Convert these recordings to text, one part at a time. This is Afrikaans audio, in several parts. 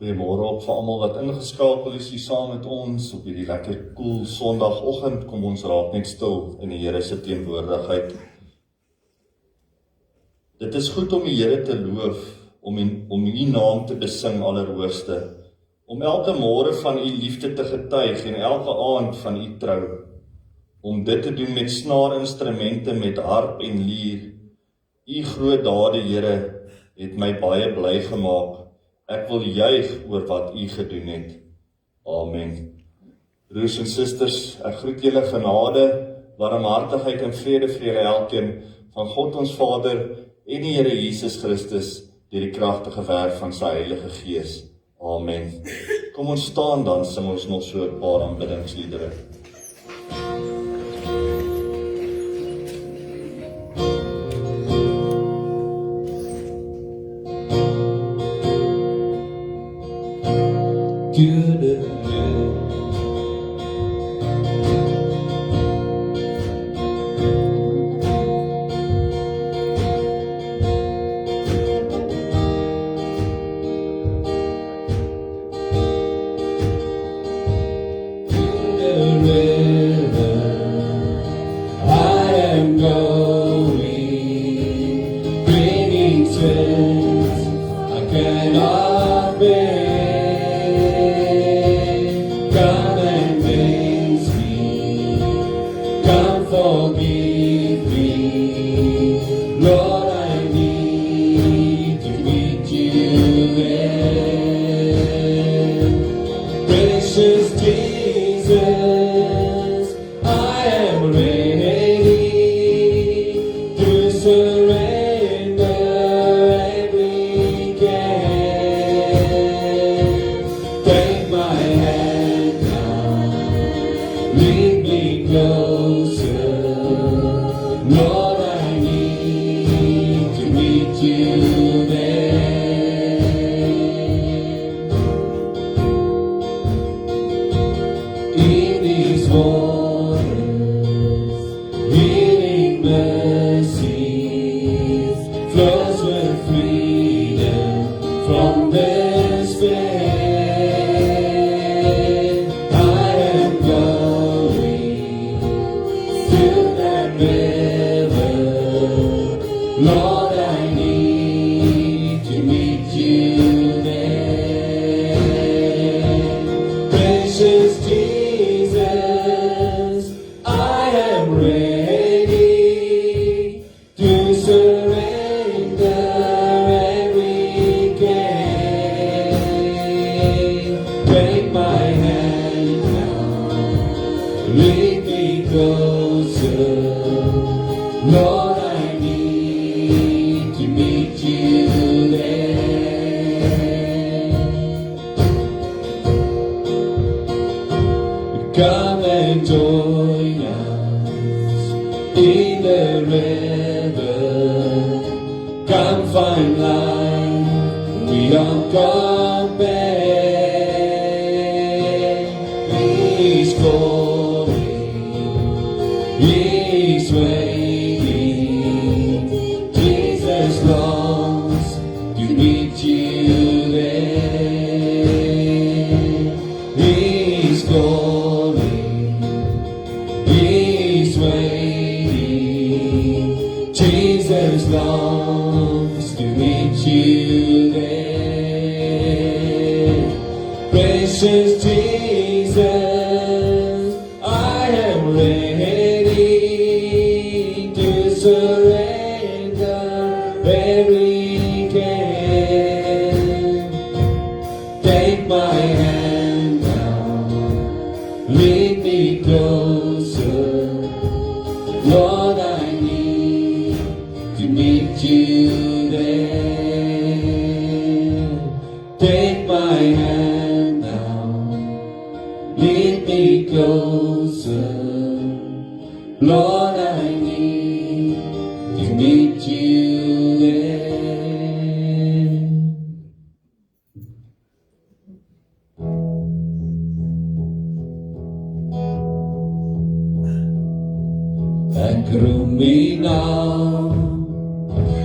Goeiemôre ook vir almal wat ingeskakel is hier saam met ons op hierdie lekker koel Sondagoggend. Kom ons raak net stil in die Here se teenwoordigheid. Dit is goed om die Here te loof, om U naam te besing allerhoogste, om elke môre van U liefde te getuig en elke aand van U trou, om dit te doen met snaarinstrumente, met harp en lier. U groot dade, Here, het my baie bly gemaak. Ek wil juig oor wat U gedoen het. Amen. Broers en susters, ek groet julle genade, barmhartigheid en vrede vir julle elkeen van God ons Vader en die Here Jesus Christus deur die kragtige werk van sy Heilige Gees. Amen. Kom ons staan dan, sing ons nog so 'n paar aanbiddingsliedere.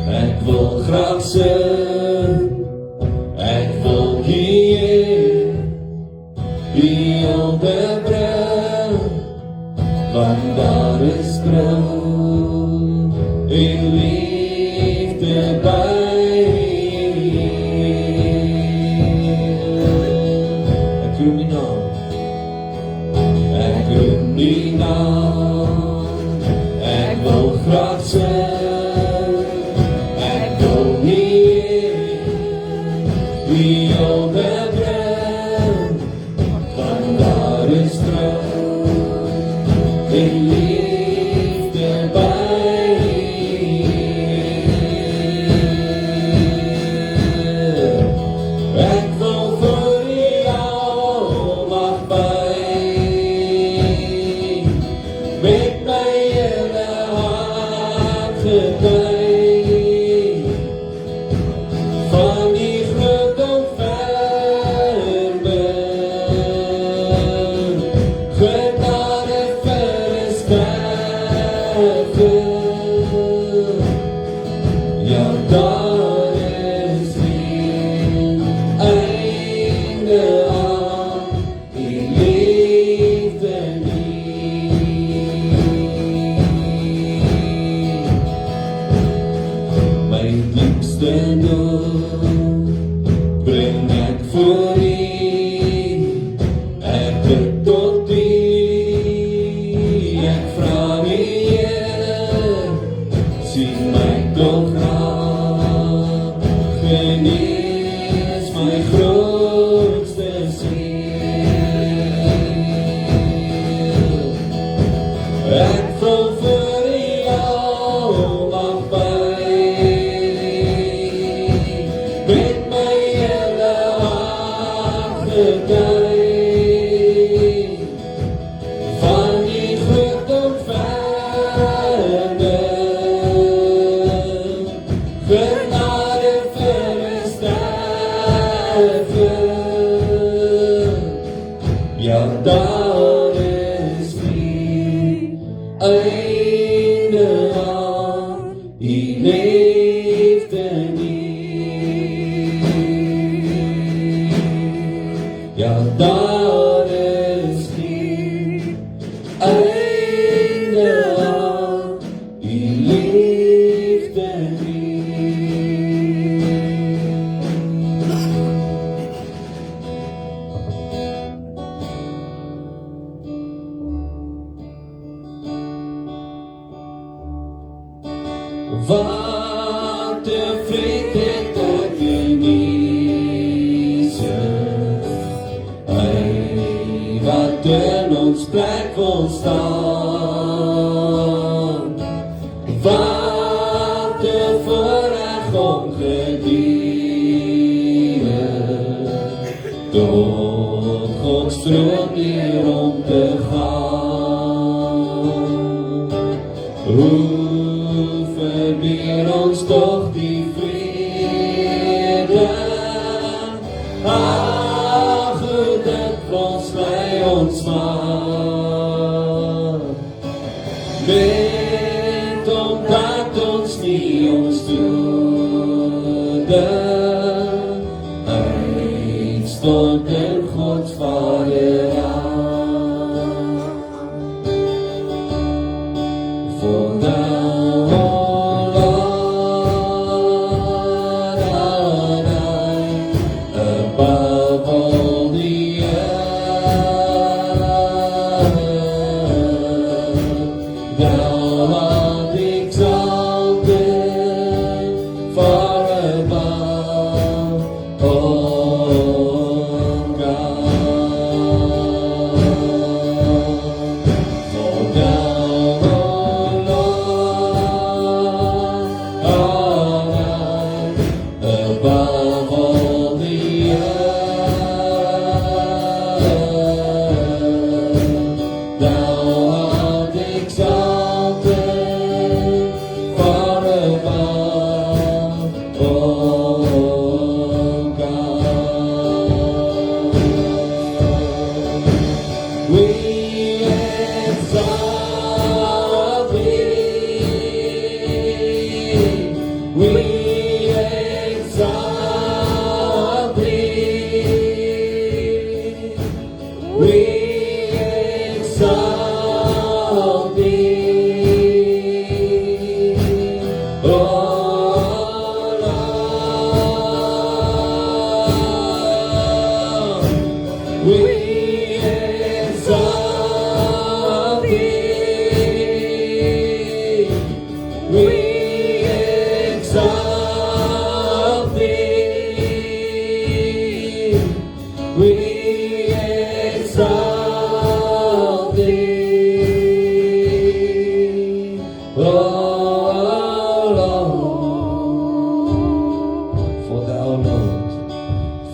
Ek wil graag sing, ek wil hier beelde bril, want daar is bril en liefde by. Ek roem die naam, ek roem die naam, ek wil graag sing, ek wil hier beelde bril, want daar is trouw en liefde by. Ek wil vir jou mag by, met my hele hart getuig, van die groot ontferming, genade versterking. Ja, daar is geen einde aan die liefde nie. My diepste nood bring ek voor U, ek bid tot U, ek vra die Here, sien my tog raak, genees my grootste siel. Ek wil vir jou mag by, met my hele hart getuig, van die groot ontferming, genade versterking. Ja, daar is geen einde aan die liefde nie. Ja, daar is geen einde aan die liefde nie. Wat 'n vriend het ek in Jesus, hy wat in ons plek wil staan. Wat 'n voorreg om gediene tot Gods troon neer om te gaan. Hoe verbier ons toch die vrede, ag, hoe dikwels bly ons maar, net omdat ons nie ons doode uitstort in Gods Vader aan. For thou, O Lord, art I above all the earth. Thou art exalted far above all gods.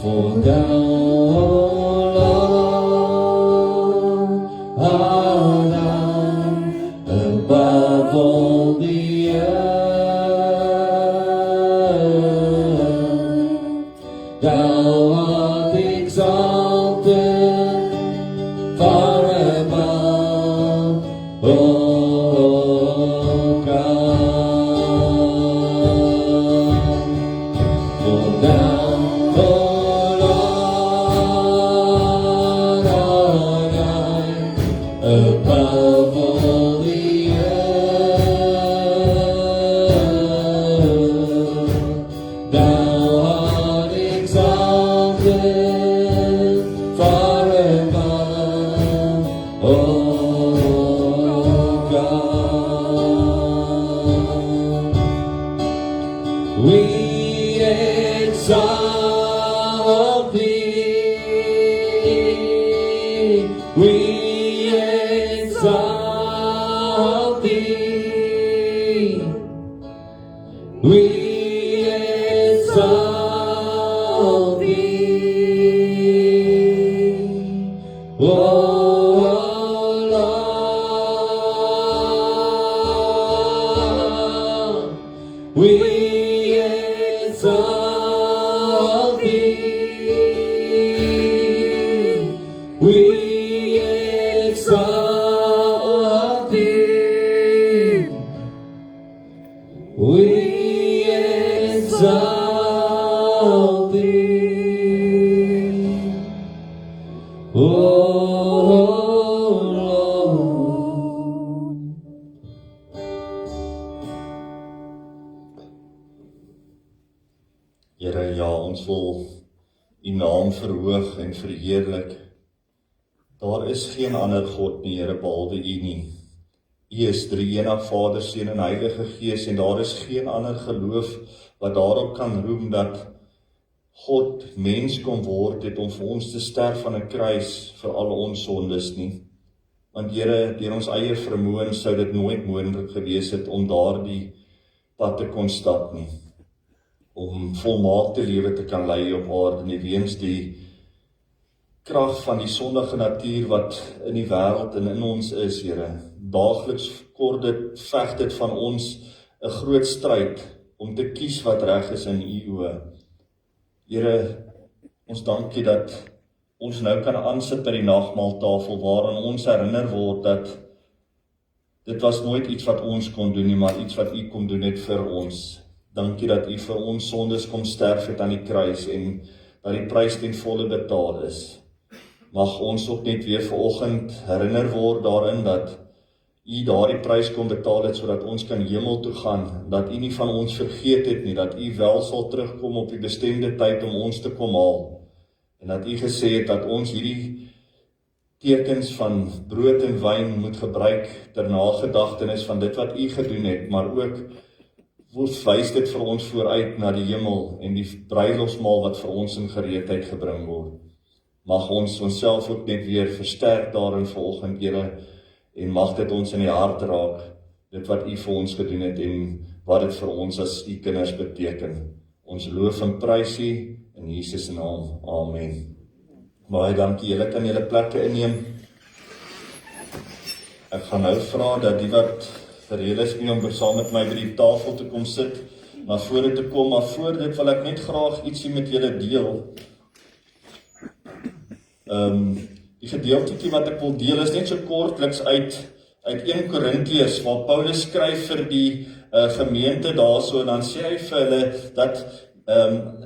For thou, O Lord, art thou above all the earth. Thou art exalted far above, O God. For thou, O Lord, art high above all the earth. Thou art exalted far above, O God. We exalt thee, we exalt thee, we exalt thee, O Lord, we exalt thee, we exalt thee, we exalt thee, O Lord. Here, ja, ons wil U naam verhoog en verheerlik. Daar is geen ander God nie, Here, behalwe U nie. U is drie-enig Vader, Seun en Heilige Gees, en daar is geen ander geloof wat daarop kan roem dat God mens kon word het om vir ons te sterf aan 'n kruis vir al ons sondes nie. Want Here, deur ons eie vermoë sou dit nooit moontlik gewees het om daardie pad te kon stap nie. Om volmaakte lewe te kan lei op aarde nie, weens die krag van die sondige natuur wat in die wêreld en in ons is, Here. Daagliks veg dit van ons 'n groot stryd om te kies wat reg is in U oë. Here, ons dankie dat ons nou kan aansit by die nagmaaltafel waarin ons herinner word dat dit was nooit iets wat ons kon doen nie, maar iets wat U kom doen het vir ons. Dankie dat U vir ons sondes kom sterf het aan die kruis en dat die prys ten volle betaal is. Mag ons ook net weer vanoggend herinner word daarin dat U daardie prys kom betaal het sodat ons kan hemel toe gaan, dat U nie van ons vergeet het nie, dat U wel sal terugkom op die bestemde tyd om ons te kom haal. En dat U gesê het dat ons hierdie tekens van brood en wyn moet gebruik ter nagedagtenis van dit wat U gedoen het, maar ook wys dit vir ons vooruit na die hemel en die bruilofsmaal wat vir ons in gereedheid gebring word. Mag ons onsself ook net weer versterk daarin vanoggend, Here, en mag dit ons in die hart raak, dit wat U vir ons gedoen het en wat dit vir ons as U kinders beteken. Ons loof en prys U in Jesus se naam. Amen. Baie dankie, julle kan julle plekke inneem. Ek gaan nou vra dat die wat gereed is nie om saam met my by die tafel te kom sit, na vore te kom, maar voor dit wil ek net graag ietsie met julle deel. Die gedeeltetjie wat ek wil deel is net so kortliks uit 1 Korintiërs, waar Paulus skryf vir die gemeente daarso, en dan sê hy vir hulle dat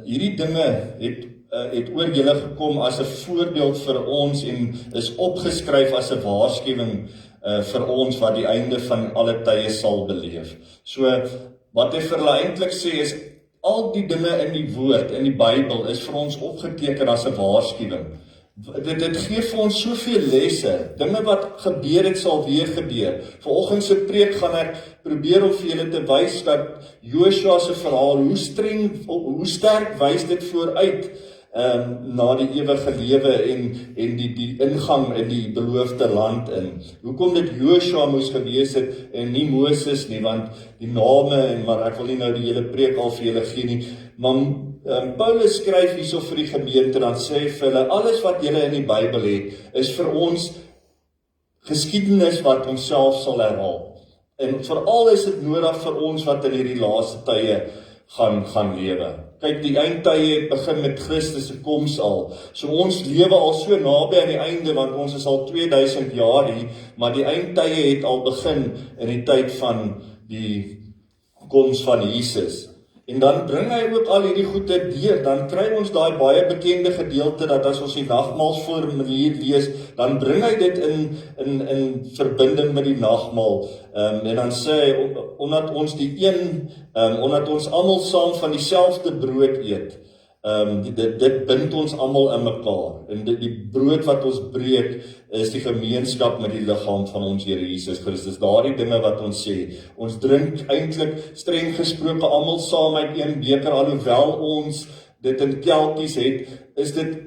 hierdie dinge het oor julle gekom as 'n voorbeeld vir ons en is opgeskryf as 'n waarskuwing vir ons wat die einde van alle tye sal beleef. So, wat hy vir hulle eintlik sê is, al die dinge in die woord, in die Bybel, is vir ons opgeteken as 'n waarskuwing. Dit gee vir ons soveel lesse, dinge wat gebeur het sal weer gebeur. Vanoggend se preek gaan ek probeer om vir julle te wys dat Joshua se verhaal, hoe sterk wys dit vooruit na die ewige lewe en die ingang in die beloofde land in. Hoekom dit Joshua moes gewees het en nie Moses nie, want die name, maar ek wil nie nou die hele preek al vir julle gee nie, maar Paulus skryf hierso vir die gemeente, dan sê hy vir hulle, alles wat julle in die Bybel het, is vir ons geskiedenis wat ons self sal herhaal. En veral is dit nodig vir ons wat in hierdie laaste tye gaan lewe. Kyk, die eindtye het begin met Christus se koms al. So ons lewe al so naby aan die einde, want ons is al 2000 jaar hier, maar die eindtye het al begin in die tyd van die koms van Jesus. En dan bring hy ook al hierdie goede deur, dan kry ons daai baie bekende gedeelte, dat as ons die nagmaalsformulier lees, dan bring hy dit in verbinding met die nagmaal. En dan sê hy, omdat ons almal saam van dieselfde brood eet, dit bind ons almal in mekaar. En die brood wat ons breek, is die gemeenskap met die liggaam van ons Here Jesus Christus. Daardie dinge wat ons sê. Ons drink eintlik streng gesproke almal saam uit een beker, alhoewel ons dit in kelkies het, is dit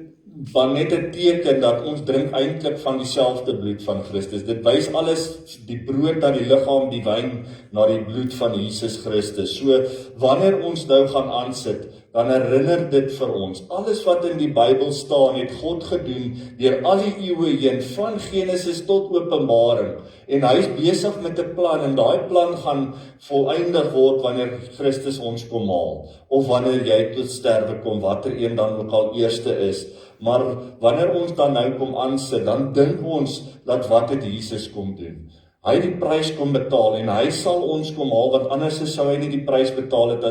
van net 'n teken dat ons drink eintlik van dieselfde bloed van Christus. Dit wys alles, die brood na die liggaam, die wyn na die bloed van Jesus Christus. So, wanneer ons nou gaan aansit, dan herinner dit vir ons, alles wat in die Bybel staan, het God gedoen, deur al die eeue heen, van Genesis tot Openbaring, en hy is besig met 'n plan, en daai plan gaan voleindig word, wanneer Christus ons kom haal, of wanneer jy tot sterwe kom, watter een dan ook al eerste is. Maar wanneer ons dan nou kom aansit, dan dink ons, dat wat het Jesus kom doen? Hy het die prys kom betaal, en hy sal ons kom haal, want anders sou hy nie die prys betaal het,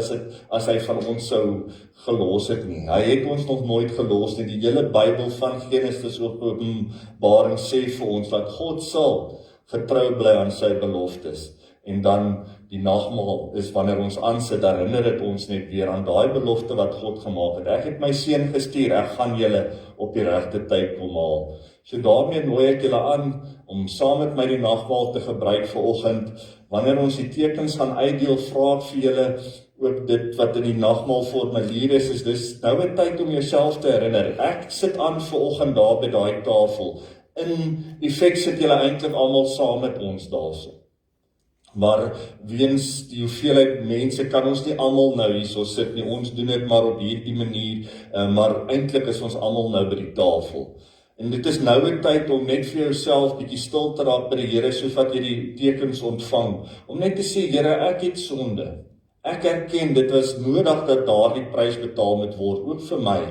as hy van ons sou gelos het nie. Hy het ons nog nooit gelos nie. Die hele Bybel van Genesis tot Openbaring sê vir ons, dat God sal getrou bly aan sy beloftes. En dan die nagmaal is wanneer ons aansit, herinner dit ons net weer aan daai belofte wat God gemaak het. Ek het my seun gestuur, ek gaan julle op die regte tyd kom haal. So daarmee nooi ek julle aan om saam met my die nagmaal te gebruik vanoggend. Wanneer ons die tekens gaan uitdeel, vra ek vir julle ook dit wat in die nagmaalformulier is dis nou 'n tyd om jouself te herinner. Ek sit aan vanoggend daar by daai tafel. In effek sit julle eintlik almal saam met ons daarso. Maar weens die hoeveelheid mense kan ons nie almal nou hierso sit nie. Ons doen dit maar op hierdie manier, maar eintlik is ons almal nou by die tafel. En dit is nou 'n tyd om net vir jouself bietjie stil te raak by die Here, soos wat jy die tekens ontvang, om net te sê, Here, ek het sonde. Ek erken, dit was nodig dat daardie prys betaal moet word, ook vir my.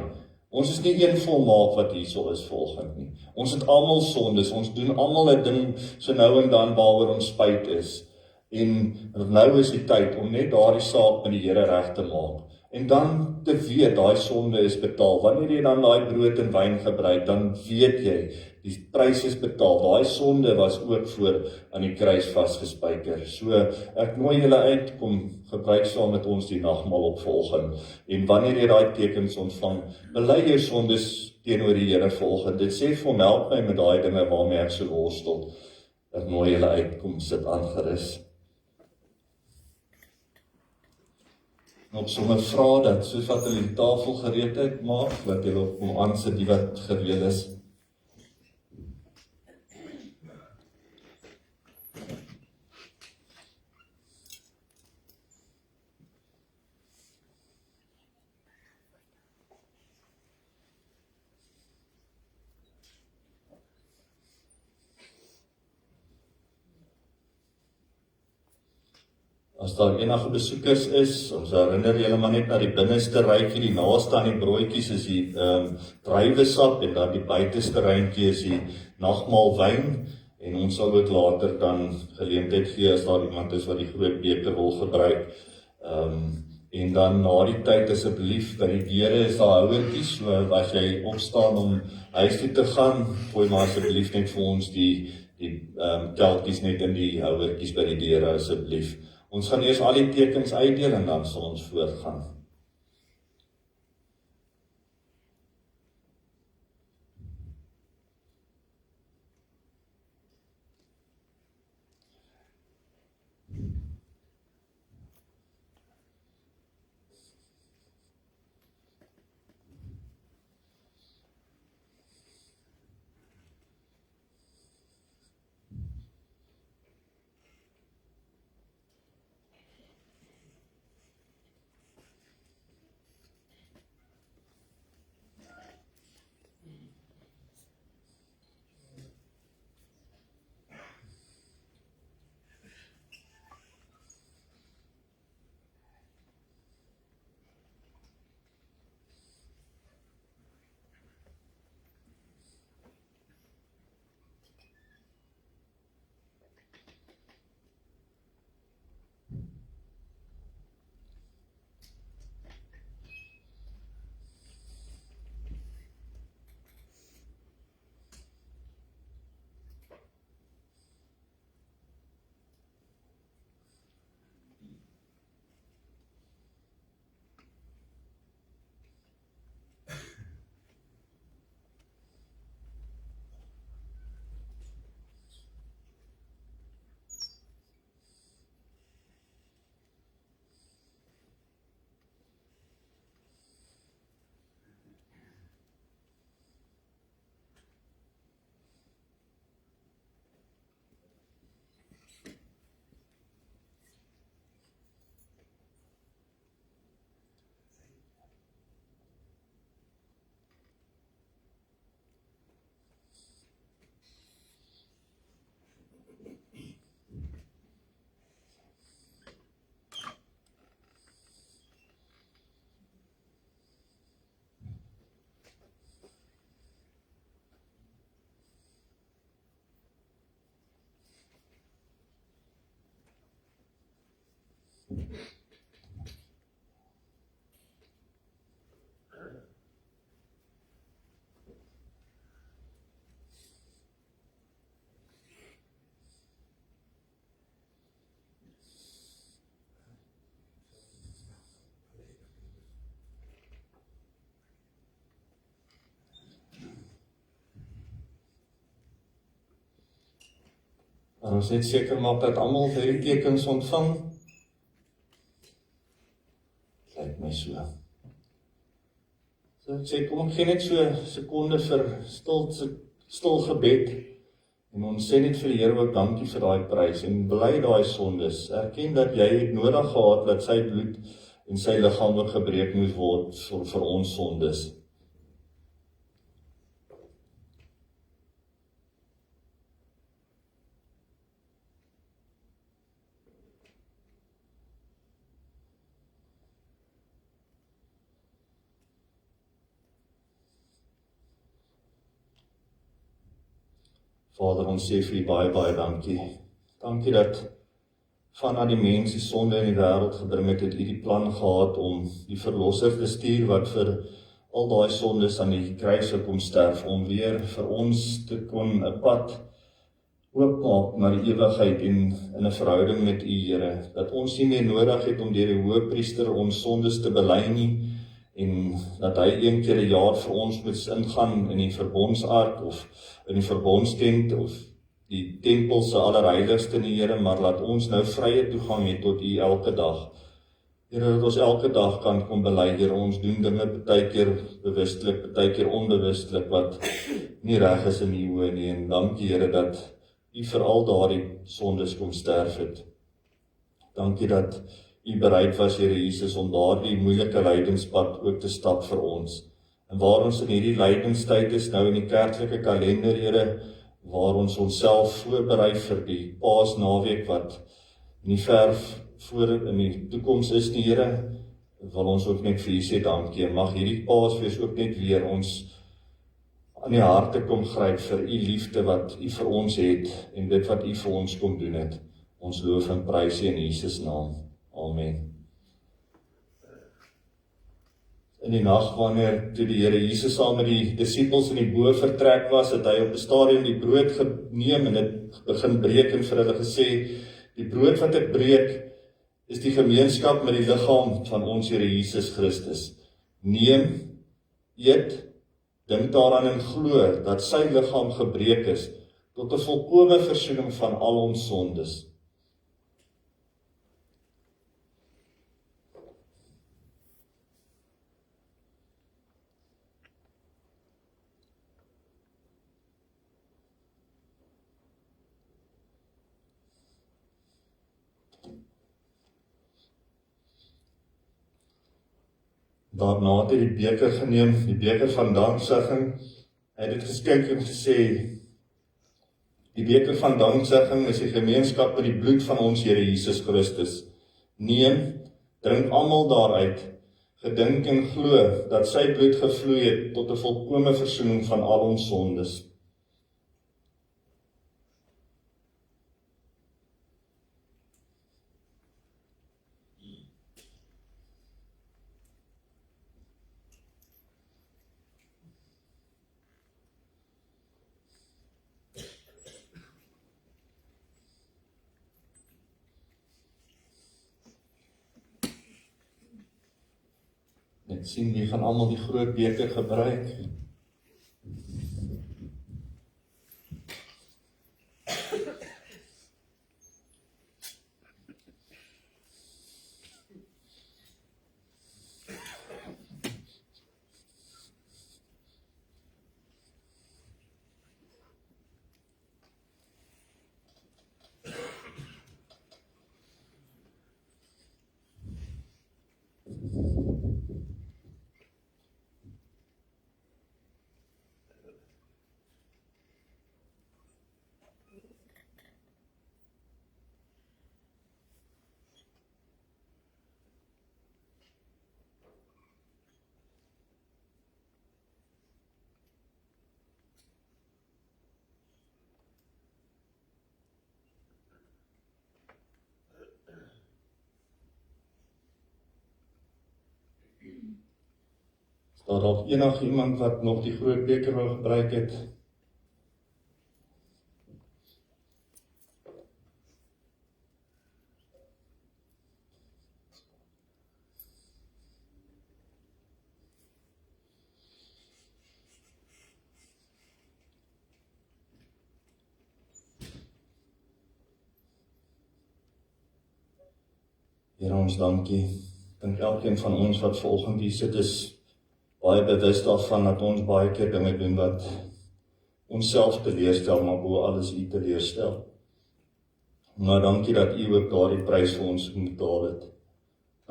Ons is nie een volmaak wat hierso is vanoggend nie. Ons het almal sondes, ons doen almal 'n ding so nou en dan waaroor ons spyt is. En nou is die tyd om net daardie saak met die Here reg te maak. En dan te weet, daai sonde is betaal. Wanneer jy dan daai brood en wyn gebruik, dan weet jy, die prys is betaal. Daai sonde was ook voor aan die kruis vasgespijker. So, ek nooi julle uit, kom gebruik saam met ons die nagmaal op vanoggend. En wanneer jy daai tekens ontvang, bely jou sondes teenoor die Here vanoggend. Dit sê vir hom, help my met daai dinge waarmee ek so worstel. Ek nooi julle uit, kom sit aangerus. Op sommer vra dat, soos wat hulle die tafel gereedheid maak, dat julle op hom aansit, die wat gereed is. As daar enige besoekers is, ons herinner julle maar net na die binneste rytjie, die naaste aan die broodjies is die druiwesap, en dan die buiteste rytjie is die nagmaal wyn, en ons sal ook later dan geleentheid gee as daar iemand is wat die groot beker wil gebruik. En dan na die tyd asseblief, by die deure is daar houertjies, so as jy opstaan om huis toe te gaan, gooi maar asseblief net vir ons die kelkies net in die houertjies by die deure asseblief. Ons gaan eers al die tekens uitdeel en dan sal ons voortgaan. En ons net seker maak dat almal hierdie tekens ontvang. Lyk my so. So ek sê, kom ek gee net so 'n sekonde vir stil gebed. En ons sê net vir die Here ook dankie vir daai prys en bely daai sondes. Erken dat jy het nodig gehad dat sy bloed en sy liggaam ook gebreek moes word vir ons sondes. Vader, ons sê vir U baie dankie. Dankie dat vanaf die mens die sonde in die wêreld gebring het U die plan gehad om die verlosser te stuur wat vir al daai sondes aan die kruis kom sterf, om weer vir ons te kon 'n pad oopmaak na die ewigheid en in 'n verhouding met U, Here. Dat ons nie meer nodig het om deur die Hoëpriester ons sondes te bely nie, en dat hy een keer 'n jaar vir ons moet ingaan in die verbondsark of in die verbondstent of die tempel se allerheiligste in die Here, maar laat ons nou vrye toegang hê tot U elke dag. Here, dat ons elke dag kan kom bely, Here, ons doen dinge partykeer bewustelik, partykeer onbewustelik wat nie reg is in U oë nie, en dankie, Here, dat U vir al daardie sondes kom sterf het. Dankie dat U bereid was, Here Jesus, om daardie moeilike lydingspad ook te stap vir ons. En waar ons in hierdie lydingstyd is, nou in die kerklike kalender, Here, waar ons onsself voorberei vir die Paasnaweek wat nie ver voor in die toekoms is nie, Here, wil ons ook net vir U sê dankie. Mag hierdie Paasfees ook net weer ons aan die harte kom gryp vir U liefde wat U vir ons het en dit wat U vir ons kom doen het. Ons loof en prys U in Jesus naam. Amen. In die nag wanneer toe die Here Jesus saam met die disippels in die boot vertrek was, het hy op 'n stadium die brood geneem en dit begin breek en vir hulle gesê, die brood wat ek breek is die gemeenskap met die liggaam van ons Here Jesus Christus. Neem, eet, dink daaraan en glo dat sy liggaam gebreek is tot 'n volkome versoening van al ons sondes. Daarna het hy die beker geneem, die beker van danksegging. Hy het dit geskenk en gesê, die beker van danksegging is die gemeenskap met die bloed van ons Here Jesus Christus. Neem, drink almal daaruit, gedink en glo dat sy bloed gevloei het tot 'n volkome versoening van al ons sondes. Net sien, wie gaan almal die groot beker gebruik. Is daar dalk iemand wat nog die groot beker wil gebruik het? Here, ons dankie. Ek dink elkeen van ons wat vanoggend hier sit is baie bewus daarvan dat ons baie keer dinge doen wat ons self teleurstel, maar bo alles U teleurstel. Maar dankie dat U ook daardie prys vir ons betaal het.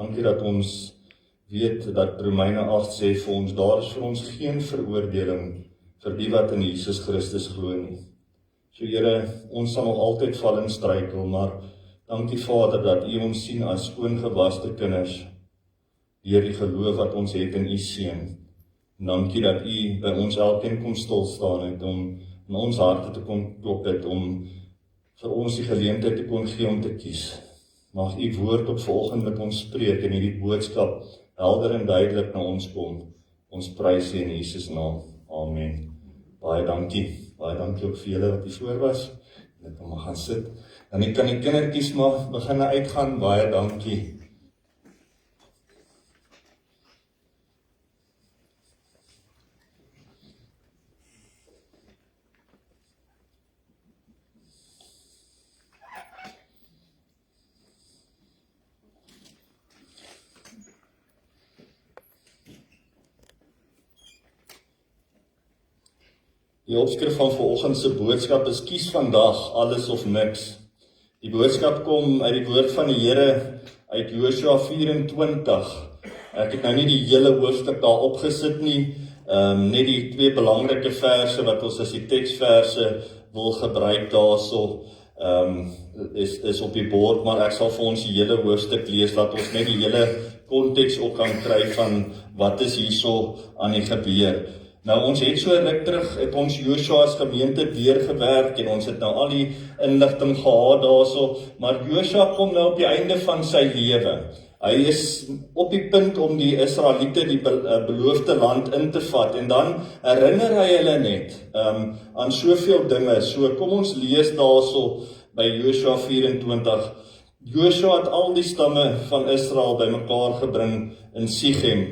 Dankie dat ons weet dat Romeine 8 sê vir ons, daar is vir ons geen veroordeling vir die wat in Jesus Christus glo nie. So Here, ons sal nog altyd val en struikel, maar dankie Vader dat U ons sien as skoongewaste kinders deur die geloof wat ons het in U Seun. Dankie dat U by ons elkeen kom stil staan het om in ons harte te kom klop het, om vir ons die geleentheid te kon gee om te kies. Mag U woord op vanoggend met ons spreek en hierdie boodskap helder en duidelik na ons kom. Ons prys U in Jesus naam. Amen. Baie dankie ook vir julle wat hier voor was. Ek kan maar gaan sit. Dan kan die kindertjies maar begin uitgaan. Baie dankie. Die opskrif van vanoggend se boodskap is kies vandag alles of niks. Die boodskap kom uit die woord van die Here uit Josua 24. Ek het nou nie die hele hoofstuk daar opgesit nie, net die 2 belangrike verse wat ons as die teksverse wil gebruik daarso, is op die bord, maar ek sal vir ons die hele hoofstuk lees, dat ons net die hele konteks ook kan kry van wat is hierso aan die gebeur. Nou ons het so ruk terug, het ons Josua as gemeente deurgewerk en ons het nou al die inligting gehad daarso, maar Josua kom nou op die einde van sy lewe. Hy is op die punt om die Israeliete die beloofde land in te vat en dan herinner hy hulle net aan soveel dinge. So kom ons lees daarso by Josua 24. Josua het al die stamme van Israel bymekaar gebring in Sichem.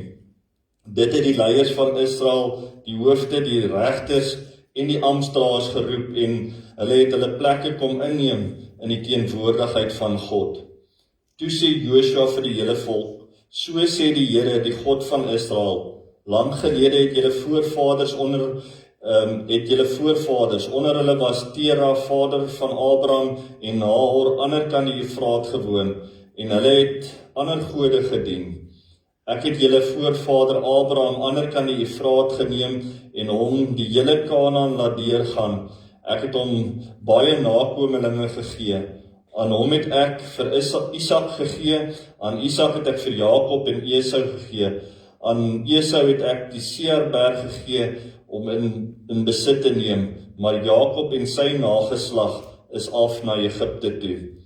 Dit het die leiers van Israel, die hoofde, die regters en die amptdraers geroep en hulle het hulle plekke kom inneem in die teenwoordigheid van God. Toe sê Josua vir die hele volk, so sê die Here, die God van Israel, lang gelede het julle voorvaders onder hulle was Tera, vader van Abraham en Nahor, ander kant die Efraat gewoon en hulle het ander gode gedien. Ek het julle voorvader Abraham ander kant die Efraat geneem en hom die hele Kanaan laat deurgaan. Ek het hom baie nakomelinge gegee. Aan hom het ek vir Isak gegee, aan Isak het ek vir Jakob en Esau gegee. Aan Esau het ek die Seirberg gegee om in besit te neem, maar Jakob en sy nageslag is af na Egipte toe.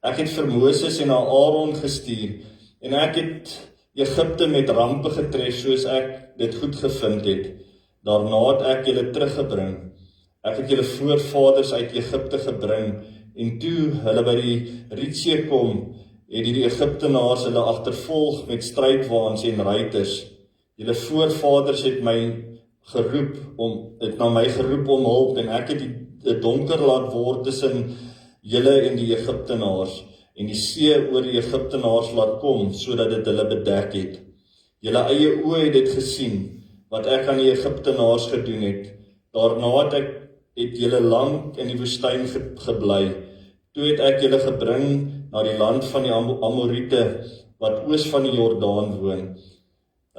Ek het vir Moses en Aaron gestuur en ek het Egipte met rampe getref soos ek dit goed gevind het. Daarna het ek julle teruggebring. Ek het julle voorvaders uit Egipte gebring en toe hulle by die Rietsee kom, het die Egiptenaars hulle agtervolg met strydwaans en ruiters. Julle voorvaders het na my geroep om hulp en ek het dit donker laat word tussen julle en die Egiptenaars. En die see oor die Egiptenaars laat kom, sodat dit hulle bedek het. Julle eie oë het dit gesien, wat ek aan die Egiptenaars gedoen het. Daarna het julle lang in die woestyn gebly. Toe het ek julle gebring na die land van die Amoriete, wat oos van die Jordaan woon.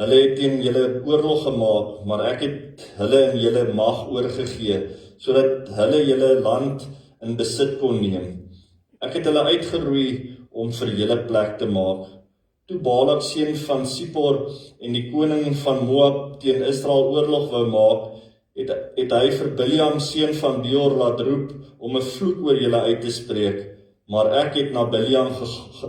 Hulle het teen julle oorlog gemaak, maar ek het hulle in julle mag oorgegee, sodat hulle julle land in besit kon neem. Ek het hulle uitgeroei om vir julle plek te maak. Toe Balak seun van Sipor en die koning van Moab teen Israel oorlog wou maak, het hy vir Biljam seun van Beor laat roep om 'n vloek oor julle uit te spreek, maar ek het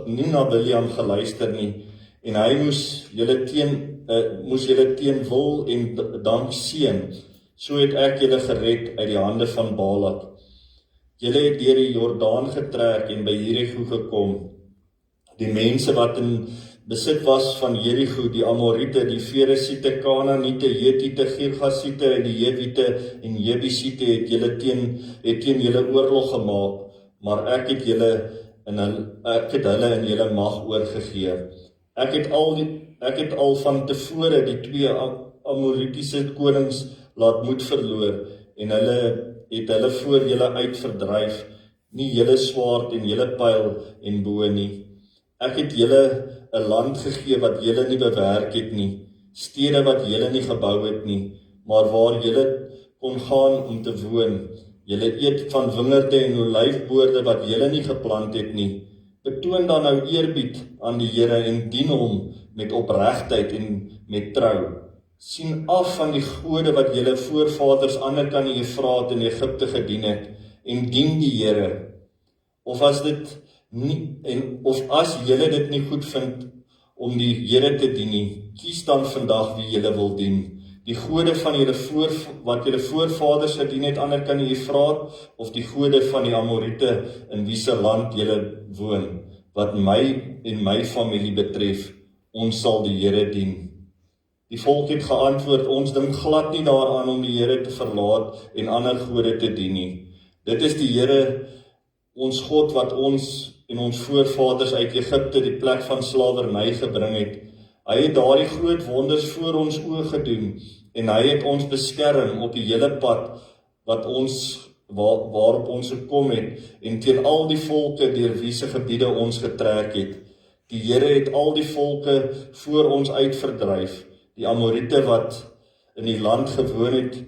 nie na Biljam geluister nie, en hy moes julle teen moes julle teen wil en dank seën. So het ek julle gered uit die hande van Balak. Julle het deur die Jordaan getrek en by Jerigo gekom. Die mense wat in besit was van Jerigo, die Amorite, die Feresiete, Kanaaniete, Hetiete, Girgasiete en die Jewiete en Jebusiete het teen julle oorlog gemaak, maar ek het hulle in julle mag oorgegee. Ek het al van tevore die 2 Amoritiese konings laat moed verloor en hulle voor julle uit verdryf, nie julle swaard en julle pyl en boë nie. Ek het julle 'n land gegee wat julle nie bewerk het nie, stede wat julle nie gebou het nie, maar waar julle kon gaan om te woon. Julle eet van wingerde en olyfboorde wat julle nie geplant het nie. Betoon dan nou eerbied aan die Here en dien hom met opregtheid en met trou. Sien af van die gode wat julle voorvaders ander kan die Efraat in Egipte gedien het en dien die Here. Of as julle dit nie goed vind om die Here te dien nie, kies dan vandag wie julle wil dien. Die gode van wat julle voorvaders gedien het ander kan die Efraat, of die gode van die Amorite in wie se land julle woon. Wat my en my familie betref, ons sal die Here dien. Die volk het geantwoord, ons dink glad nie daaraan om die Here te verlaat en ander gode te dien nie. Dit is die Here, ons God, wat ons en ons voorvaders uit Egipte, die plek van slawerny, gebring het. Hy het daardie groot wonders voor ons oë gedoen, en hy het ons beskerm op die hele pad waarop ons gekom het, en teen al die volke deur wie se gebiede ons getrek het. Die Here het al die volke voor ons uitverdryf, die Amorite wat in die land gewoon het.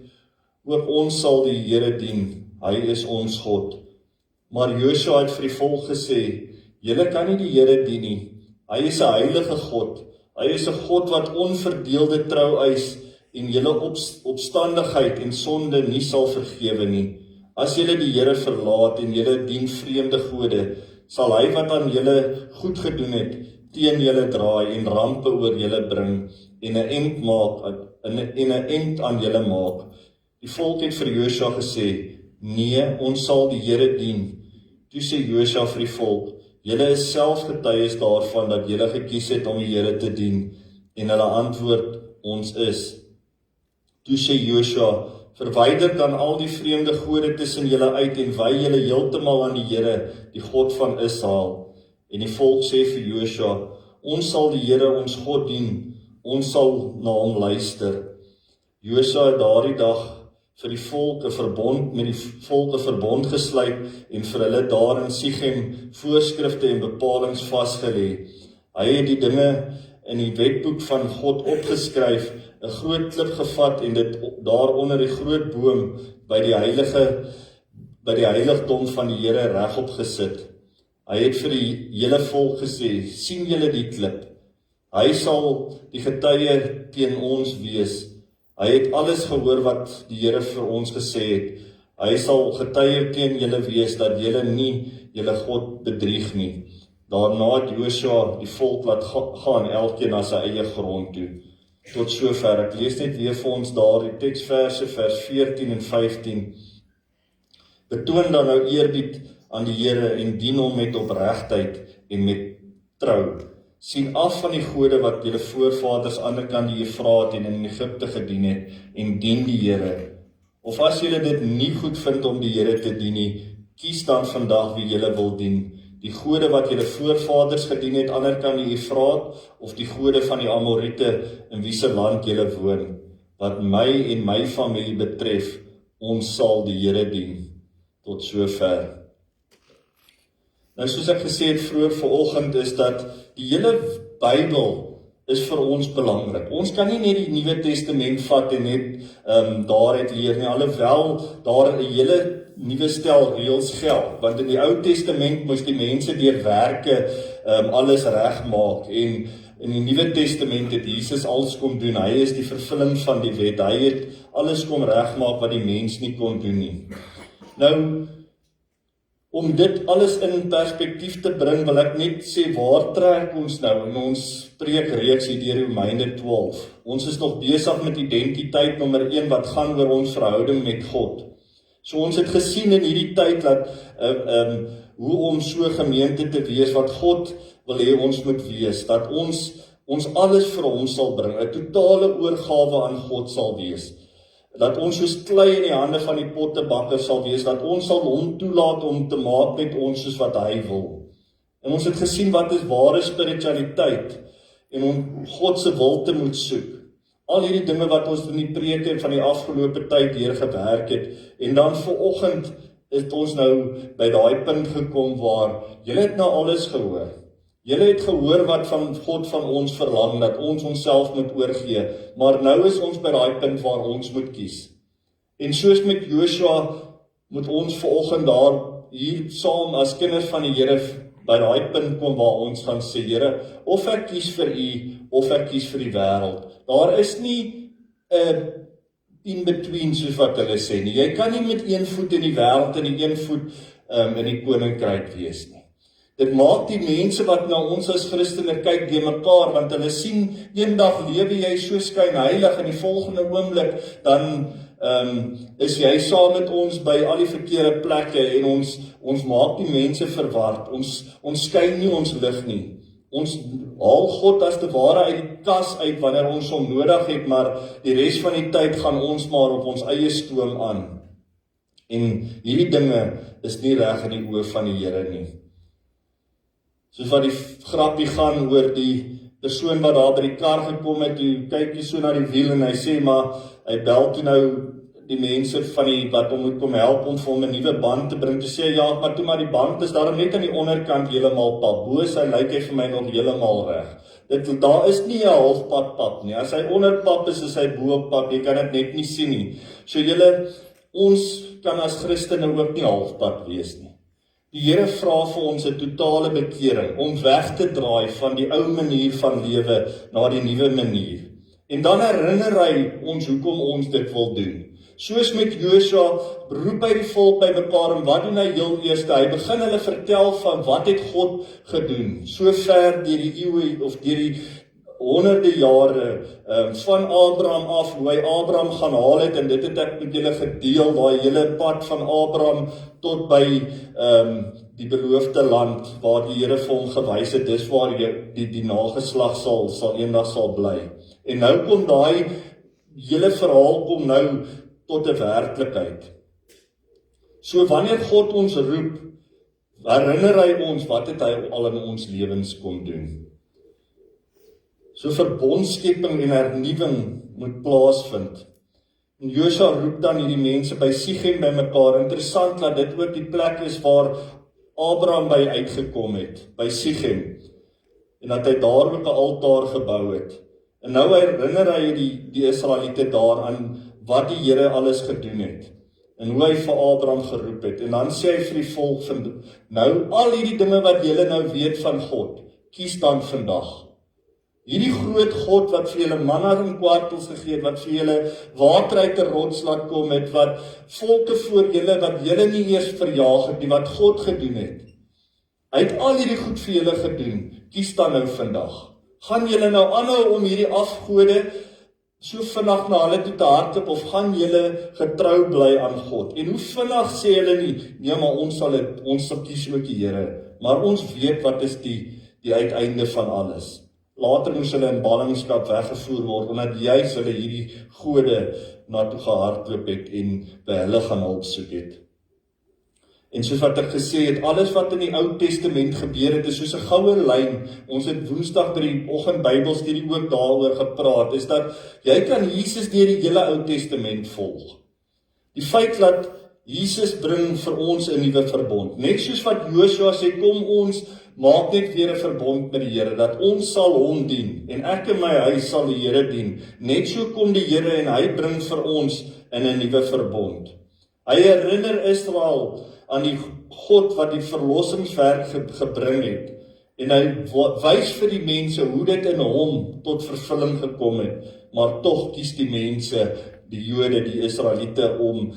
Ook ons sal die Here dien, hy is ons God. Maar Josua het vir die volk gesê, julle kan nie die Here dien nie. Hy is 'n heilige God. Hy is 'n God wat onverdeelde trou eis en julle opstandigheid en sonde nie sal vergewe nie. As julle die Here verlaat en julle dien vreemde gode, sal hy wat aan julle goed gedoen het, teen julle draai en rampe oor julle bring en 'n end aan julle maak. Die volk het vir Josua gesê, nee, ons sal die Here dien. Toe sê Josua vir die volk, julle is self getuies daarvan dat julle gekies het om die Here te dien, en hulle antwoord, ons is. Toe sê Josua, verwyder dan al die vreemde gode tussen julle uit en wy julle heeltemal aan die Here, die God van Israel. En die volk sê vir Josua, ons sal die Here ons God dien, ons sal na hom luister. Josua het daardie dag vir die volk 'n verbond gesluit en vir hulle daar in Sichem voorskrifte en bepalings vasgelê. Hy het die dinge in die wetboek van God opgeskryf, 'n groot klip gevat en dit daaronder die groot boom by die heiligdom van die Here regop gesit. Hy het vir die hele volk gesê, sien julle die klip? Hy sal die getuie teen ons wees. Hy het alles gehoor wat die Here vir ons gesê het. Hy sal getuie teen julle wees dat julle nie julle God bedrieg nie. Daarna het Josua die volk laat gaan, elkeen na sy eie grond toe. Tot sover. Ek lees net weer vir ons daar die teksverse, vers 14 en 15. Betoon dan nou eerbied aan die Here en dien hom met opregtheid en met trou. Sien af van die gode wat julle voorvaders ander kant die Efraat en in Egipte gedien het, en dien die Here. Of as julle dit nie goed vind om die Here te dien nie, kies dan vandag wie julle wil dien. Die gode wat julle voorvaders gedien het ander kant die Efraat, of die gode van die Amorite in wie se land julle woon. Wat my en my familie betref, ons sal die Here dien. Tot sover. Nou soos ek gesê het vroeër vanoggend is dat die hele Bybel is vir ons belangrik. Ons kan nie net die Nuwe Testament vat en net daaruit leer nie, alhoewel daar 'n hele nuwe stel reëls geld, want in die Ou Testament moes die mense deur werke alles regmaak, en in die Nuwe Testament het Jesus alles kom doen. Hy is die vervulling van die wet. Hy het alles kom regmaak wat die mens nie kon doen nie. Nou, Om dit alles in perspektief te bring, wil ek net sê, waar trek ons nou in ons preekreeks hier deur Romeine 12? Ons is nog besig met identiteit nommer 1 wat gaan oor ons verhouding met God. So ons het gesien in hierdie tyd dat hoe om so gemeente te wees wat God wil hê ons moet wees, dat ons alles vir hom sal bring, 'n totale oorgawe aan God sal wees. Dat ons soos klei in die hande van die pottebakker sal wees, dat ons sal hom toelaat om te maak met ons soos wat hy wil. En ons het gesien wat is ware spiritualiteit en om God se wil te moet soek. Al hierdie dinge wat ons in die preke van die afgelope tyd deur gewerk het, en dan vanoggend het ons nou by daai punt gekom waar julle het nou alles gehoor. Julle het gehoor wat van God van ons verlang, dat ons onsself moet oorgee, maar nou is ons by daai punt waar ons moet kies. En soos met Joshua, moet ons vanoggend daar hier saam as kinders van die Here by daai punt kom waar ons gaan sê, Here, of ek kies vir U, of ek kies vir die wêreld. Daar is nie 'n in between soos wat hulle sê nie. Jy kan nie met een voet in die wêreld en die een voet in die koninkryk wees nie. Dit maak die mense wat na ons as Christene kyk de mekaar, want hulle sien, eendag lewe jy so skynheilig en die volgende oomblik, dan is jy saam met ons by al die verkeerde plekke en ons maak die mense verward, ons skyn nie ons lig nie. Ons haal God as te ware uit die kas uit wanneer ons hom nodig het, maar die res van die tyd gaan ons maar op ons eie stoom aan. En hierdie dinge is nie reg in die oë van die Here nie. Soos wat die grappie gaan oor die persoon wat daar by die kar gekom het, hy kyk jy so na die wiel en hy sê, maar hy bel toe nou die mense van die wat hom moet kom help om vir hom 'n nuwe band te bring, te sê, ja, maar toe maar die band is daarom net aan die onderkant heeltemal pap, bo sy lyk hy vir my nog heeltemal reg. Daar is nie 'n halfpad pap nie, as hy onderpap is hy bo pap, jy kan dit net nie sien nie. So ons kan as Christene ook nie halfpad wees nie. Die Here vra vir ons 'n totale bekering, om weg te draai van die ou manier van lewe na die nuwe manier. En dan herinner hy ons hoekom ons dit wil doen. Soos met Joshua, roep hy die volk by mekaar en wat doen hy heel eers? Hy begin hulle vertel van wat het God gedoen, so ver deur die eeue of deur die honderde jare van Abraham af, hoe hy Abraham gaan haal het, en dit het ek met julle gedeel, daai hele pad van Abraham tot by die beloofde land, waar die Here vir hom gewys het, dis waar die nageslag sal eendag sal bly. En nou kom daai hele verhaal kom nou tot 'n werklikheid. So wanneer God ons roep, herinner hy ons wat het hy al in ons lewens kom doen. So verbondskepping en hernuwing moet plaasvind. En Joshua roep dan hierdie mense by Sichem by mekaar. Interessant dat dit ook die plek is waar Abraham by uitgekom het, by Sichem. En dat hy daar ook 'n altaar gebou het. En nou herinner hy die Israeliete daaraan wat die Here alles gedoen het. En hoe hy vir Abraham geroep het. En dan sê hy vir die volk van, nou al hierdie dinge wat julle nou weet van God, kies dan vandag. Hierdie groot God wat vir julle manna en kwartels gegee het, wat vir julle water uit 'n rots laat kom het, wat volke voor julle wat julle nie eers verjaag het nie, wat God gedoen het. Hy het al hierdie goed vir julle gedoen. Kies dan nou vandag. Gaan julle nou aanhou om hierdie afgode so vinnig na hulle toe te hardloop, of gaan julle getrou bly aan God? En hoe vinnig sê hulle nie, nee, maar ons sal kies ook die Here. Maar ons weet wat is die uiteinde van alles. Later moes hulle in ballingskap weggevoer word, omdat juis hulle hierdie gode na toe gehardloop het en by hulle gaan hulp soek het. En soos wat ek gesê het, alles wat in die Ou Testament gebeur het, is soos 'n goue lyn. Ons het Woensdag by die oggend Bybelstudie ook daaroor gepraat, is dat jy kan Jesus deur die hele Ou Testament volg. Die feit dat Jesus bring vir ons 'n nuwe verbond. Net soos wat Joshua sê, kom ons maak net weer 'n verbond met die Here, dat ons sal hom dien, en ek en my huis sal die Here dien. Net so kom die Here en hy bring vir ons in 'n nuwe verbond. Hy herinner Israel aan die God wat die verlossingswerk gebring het, en hy wys vir die mense hoe dit in hom tot vervulling gekom het, maar tog kies die mense, die Jode, die Israeliete, om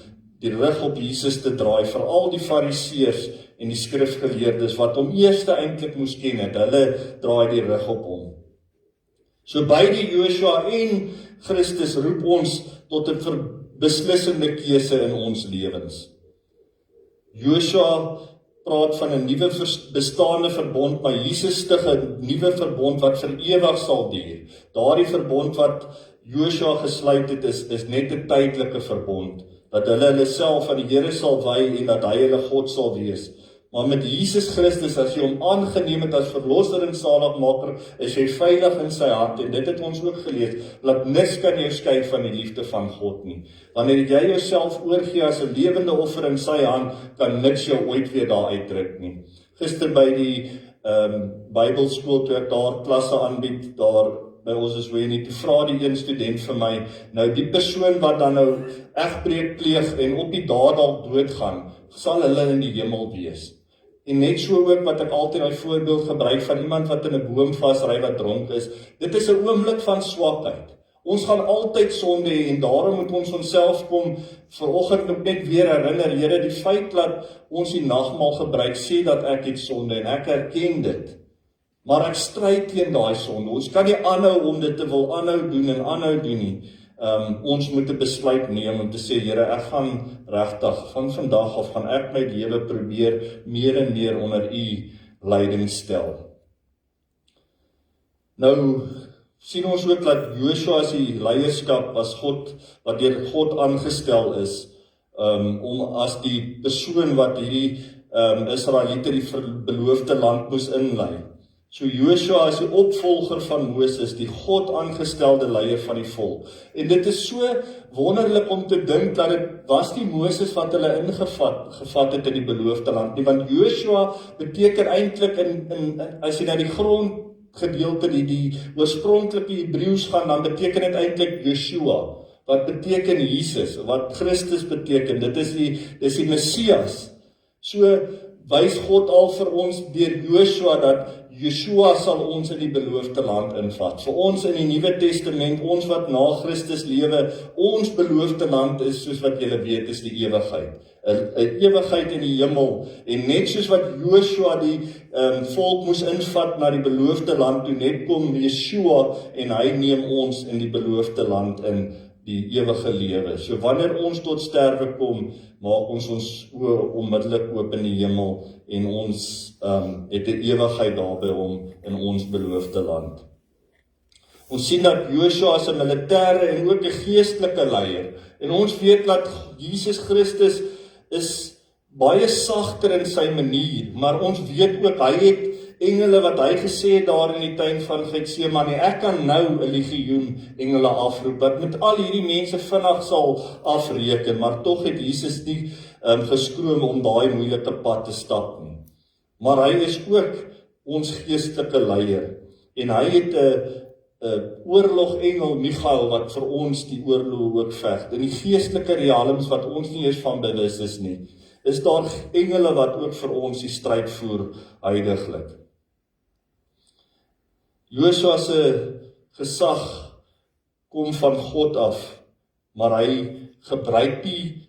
die rug op Jesus te draai, veral die Fariseërs en die skrifgeleerdes wat hom eers eintlik moes ken het, hulle draai die rug op hom. So beide Joshua en Christus roep ons tot 'n beslissende keuse in ons lewens. Joshua praat van 'n nuwe bestaande verbond, maar Jesus stig 'n nuwe verbond wat vir ewig sal duur. Daardie verbond wat Joshua gesluit het is net 'n tydelike verbond, dat hulle self aan die Here sal wy en dat hy hulle God sal wees. Maar met Jesus Christus, as jy hom aangeneem het as verlosser en saligmaker, is jy veilig in sy hand, en dit het ons ook gelees, dat niks kan jou skei van die liefde van God nie. Wanneer jy jouself oorgee as 'n lewende offer in sy hand, kan niks jou ooit weer daar uitdruk nie. Gister by die Bybelskool, toe ek daar klasse aanbied, daar by ons is weer nie, toe vra die een student vir my, nou die persoon wat dan nou egbreek pleeg en op die daad dalk doodgaan, sal hulle in die hemel wees. En net so ook wat ek altyd daai voorbeeld gebruik van iemand wat in 'n boom vasry wat dronk is, dit is 'n oomblik van swakheid. Ons gaan altyd sonde hê en daarom moet ons onsself kom vanoggend ook net weer herinner, Here, die feit dat ons die nagmaal gebruik, sê dat ek het sonde en ek erken dit. Maar ek stry teen daai sonde. Ons kan nie aanhou om dit te wil aanhou doen nie. Ons moet 'n besluit neem om te sê, Here, ek gaan regtig van vandag af gaan ek my lewe probeer meer en meer onder U leiding stel. Nou sien ons ook dat Joshua as die leierskap wat deur God aangestel is, om as die persoon wat hierdie Israeliete die beloofde land moes inlei. So Joshua is die opvolger van Moses, die God aangestelde leier van die volk. En dit is so wonderlik om te dink dat dit was die Moses wat hulle gevat het in die beloofde land nie, want Joshua beteken eintlik as jy na die grondgedeelte die oorspronklike Hebreëus gaan, dan beteken dit eintlik Yeshua, wat beteken Jesus, wat Christus beteken. Dit is die Messias. So wys God al vir ons deur Joshua dat Yeshua sal ons in die beloofde land invat. Vir ons in die Nuwe Testament, ons wat na Christus lewe, ons beloofde land is, soos wat julle weet, is die ewigheid. 'n ewigheid in die hemel. En net soos wat Joshua die volk moes invat na die beloofde land, toe net kom Yeshua en hy neem ons in die beloofde land in die ewige lewe. So wanneer ons tot sterwe kom, maak ons oë onmiddellik oop in die hemel en ons het 'n ewigheid daar by hom in ons beloofde land. Ons sien dat Joshua as 'n militêre en ook 'n geestelike leier. En ons weet dat Jesus Christus is baie sagter in sy manier, maar ons weet ook hy het engele wat hy gesê het daar in die tuin van Getsemane, ek kan nou 'n legioen engele afroep, wat met al hierdie mense vinnig sal afreken, maar tog het Jesus nie geskroom om daai moeilike pad te stap nie. Maar hy is ook ons geestelike leier, en hy het 'n oorlogengel Michael wat vir ons die oorlog ook veg. In die geestelike realms wat ons nie eens van bewus is nie, is daar engele wat ook vir ons die stryd voer heiliglik. Joshua se gesag kom van God af, maar hy gebruik nie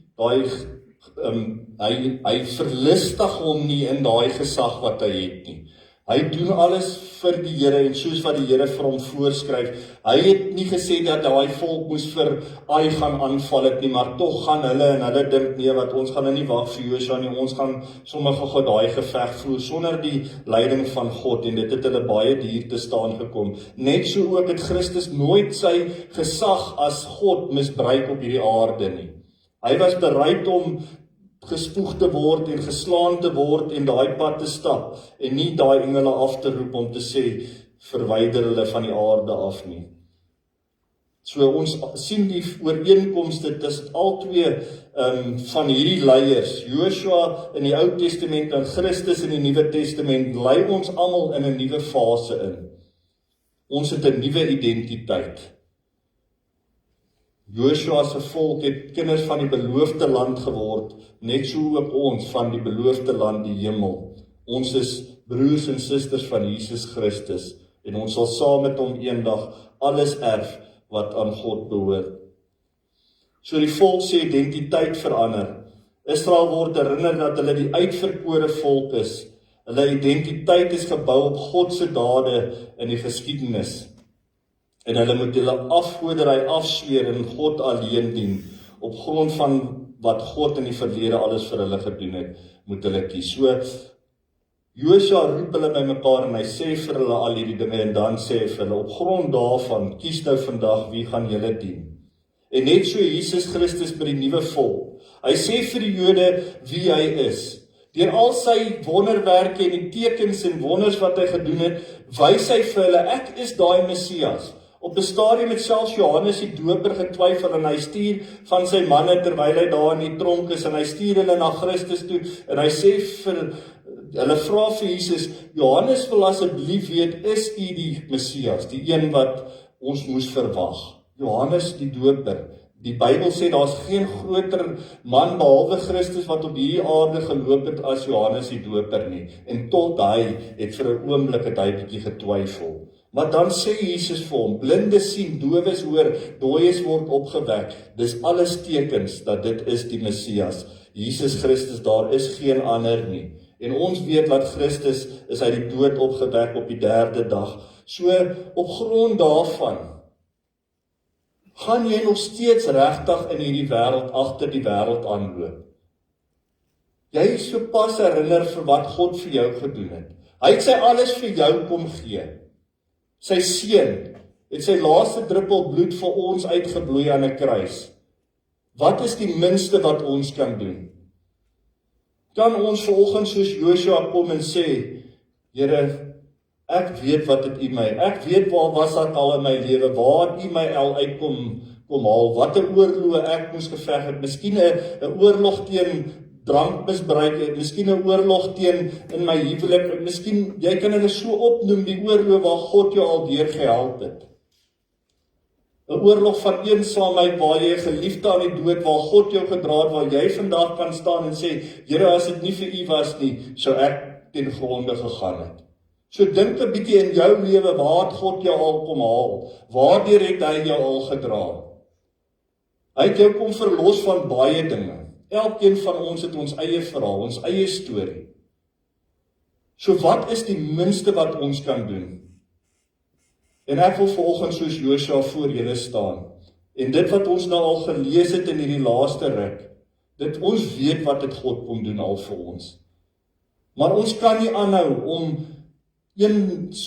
hy verlustig hom nie in daai gesag wat hy het nie. Hy doen alles vir die Here en soos wat die Here vir hom voorskryf. Hy het nie gesê dat daai volk moes vir Ai gaan aanval het nie, maar tog gaan hulle en hulle dink nee, wat ons gaan nie wag vir Joshua nie, ons gaan sommer gou daai geveg voer sonder die leiding van God, en dit het hulle baie duur te staan gekom. Net so ook het Christus nooit sy gesag as God misbruik op hierdie aarde nie. Hy was bereid om gespoeg te word en geslaan te word en daai pad te stap en nie daai engele af te roep om te sê verwyder hulle van die aarde af nie. So ons sien die ooreenkomste tussen albei van hierdie leiers, Joshua in die Ou Testament en Christus in die Nuwe Testament, lei ons almal in 'n nuwe fase in. Ons het 'n nuwe identiteit. Joshua se volk het kinders van die beloofde land geword, net so ook ons van die beloofde land, die hemel. Ons is broers en susters van Jesus Christus, en ons sal saam met hom eendag alles erf wat aan God behoort. So die volk se identiteit verander. Israel word herinner dat hulle die uitverkore volk is. Hulle identiteit is gebou op God se dade in die geskiedenis. En hulle moet hulle afgoderry afsweer en God alleen dien. Op grond van wat God in die verlede alles vir hulle gedoen het, moet hulle kies. So, Josua roep hulle by mekaar en hy sê vir hulle al hierdie dinge en dan sê hy vir hulle, op grond daarvan, kies nou vandag wie gaan julle dien. En net so Jesus Christus by die nuwe volk. Hy sê vir die Jode wie hy is. Deur al sy wonderwerke en die tekens en wonders wat hy gedoen het, wys hy vir hulle, ek is daai Messias. Op 'n stadium het selfs Johannes die Doper getwyfel en hy stuur van sy manne terwyl hy daar in die tronk is en hy stuur hulle na Christus toe en hy sê vir hulle vra vir Jesus, Johannes wil asseblief weet, is u die Messias, die een wat ons moes verwag? Johannes die Doper. Die Bybel sê daar's geen groter man behalwe Christus wat op hierdie aarde geloop het as Johannes die Doper nie. En tot hy het vir 'n oomblik het hy bietjie getwyfel. Maar dan sê Jesus vir hom, blindes sien, dowes hoor, dooies word opgewek. Dis alles tekens dat dit is die Messias. Jesus Christus, daar is geen ander nie. En ons weet dat Christus is uit die dood opgewek op die 3de dag. So op grond daarvan gaan jy nog steeds regtig in hierdie wêreld agter die wêreld aanloop. Jy is so pas herinner vir wat God vir jou gedoen het. Hy het sy alles vir jou kom gee. Sy seun het sy laaste druppel bloed vir ons uitgebloei aan 'n kruis. Wat is die minste wat ons kan doen? Kan ons vanoggend soos Josua kom en sê, Here, ek weet wat het u my, ek weet waar was ek al in my lewe, waar het u my al uitkom haal, wat 'n oorlog ek moes geveg het, miskien 'n oorlog teen drankmisbruik, miskien 'n oorlog teen in my huwelik, miskien, jy kan hulle so opnoem, die oorlog waar God jou al deur gehelp het. 'n oorlog van eensaamheid waar jy 'n geliefde aan die dood, waar God jou gedra het, waar jy vandag kan staan en sê, Here, as dit nie vir u was nie, sou ek ten gronde gegaan het. So dink 'n bietjie in jou lewe, waar het God jou al kom haal? Waardeur het hy jou al gedra? Hy het jou kom verlos van baie dinge. Elkeen van ons het ons eie verhaal, ons eie storie. So wat is die minste wat ons kan doen? En ek wil vanoggend soos Josua voor julle staan. En dit wat ons nou al gelees het in hierdie laaste ruk, dit ons weet wat het God kom doen al vir ons. Maar ons kan nie aanhou om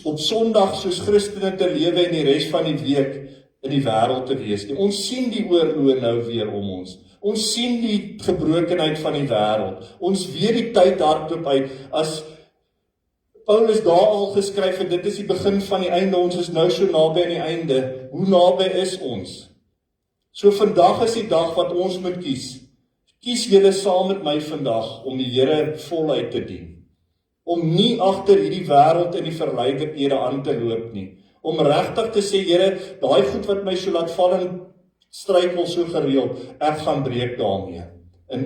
op Sondag soos Christene te lewe en die res van die week in die wêreld te wees nie. Ons sien die oorloë nou weer om ons. Ons sien die gebrokenheid van die wêreld. Ons weet die tyd hardloop uit. As Paulus daar al geskryf het, dit is die begin van die einde, ons is nou so naby aan die einde. Hoe naby is ons? So vandag is die dag wat ons moet kies. Kies julle saam met my vandag om die Here voluit te dien. Om nie agter hierdie wêreld en die verleiderhede aan te loop nie. Om regtig te sê, Here, daai goed wat my so laat val en struikel so gereeld, ek gaan breek daarmee. In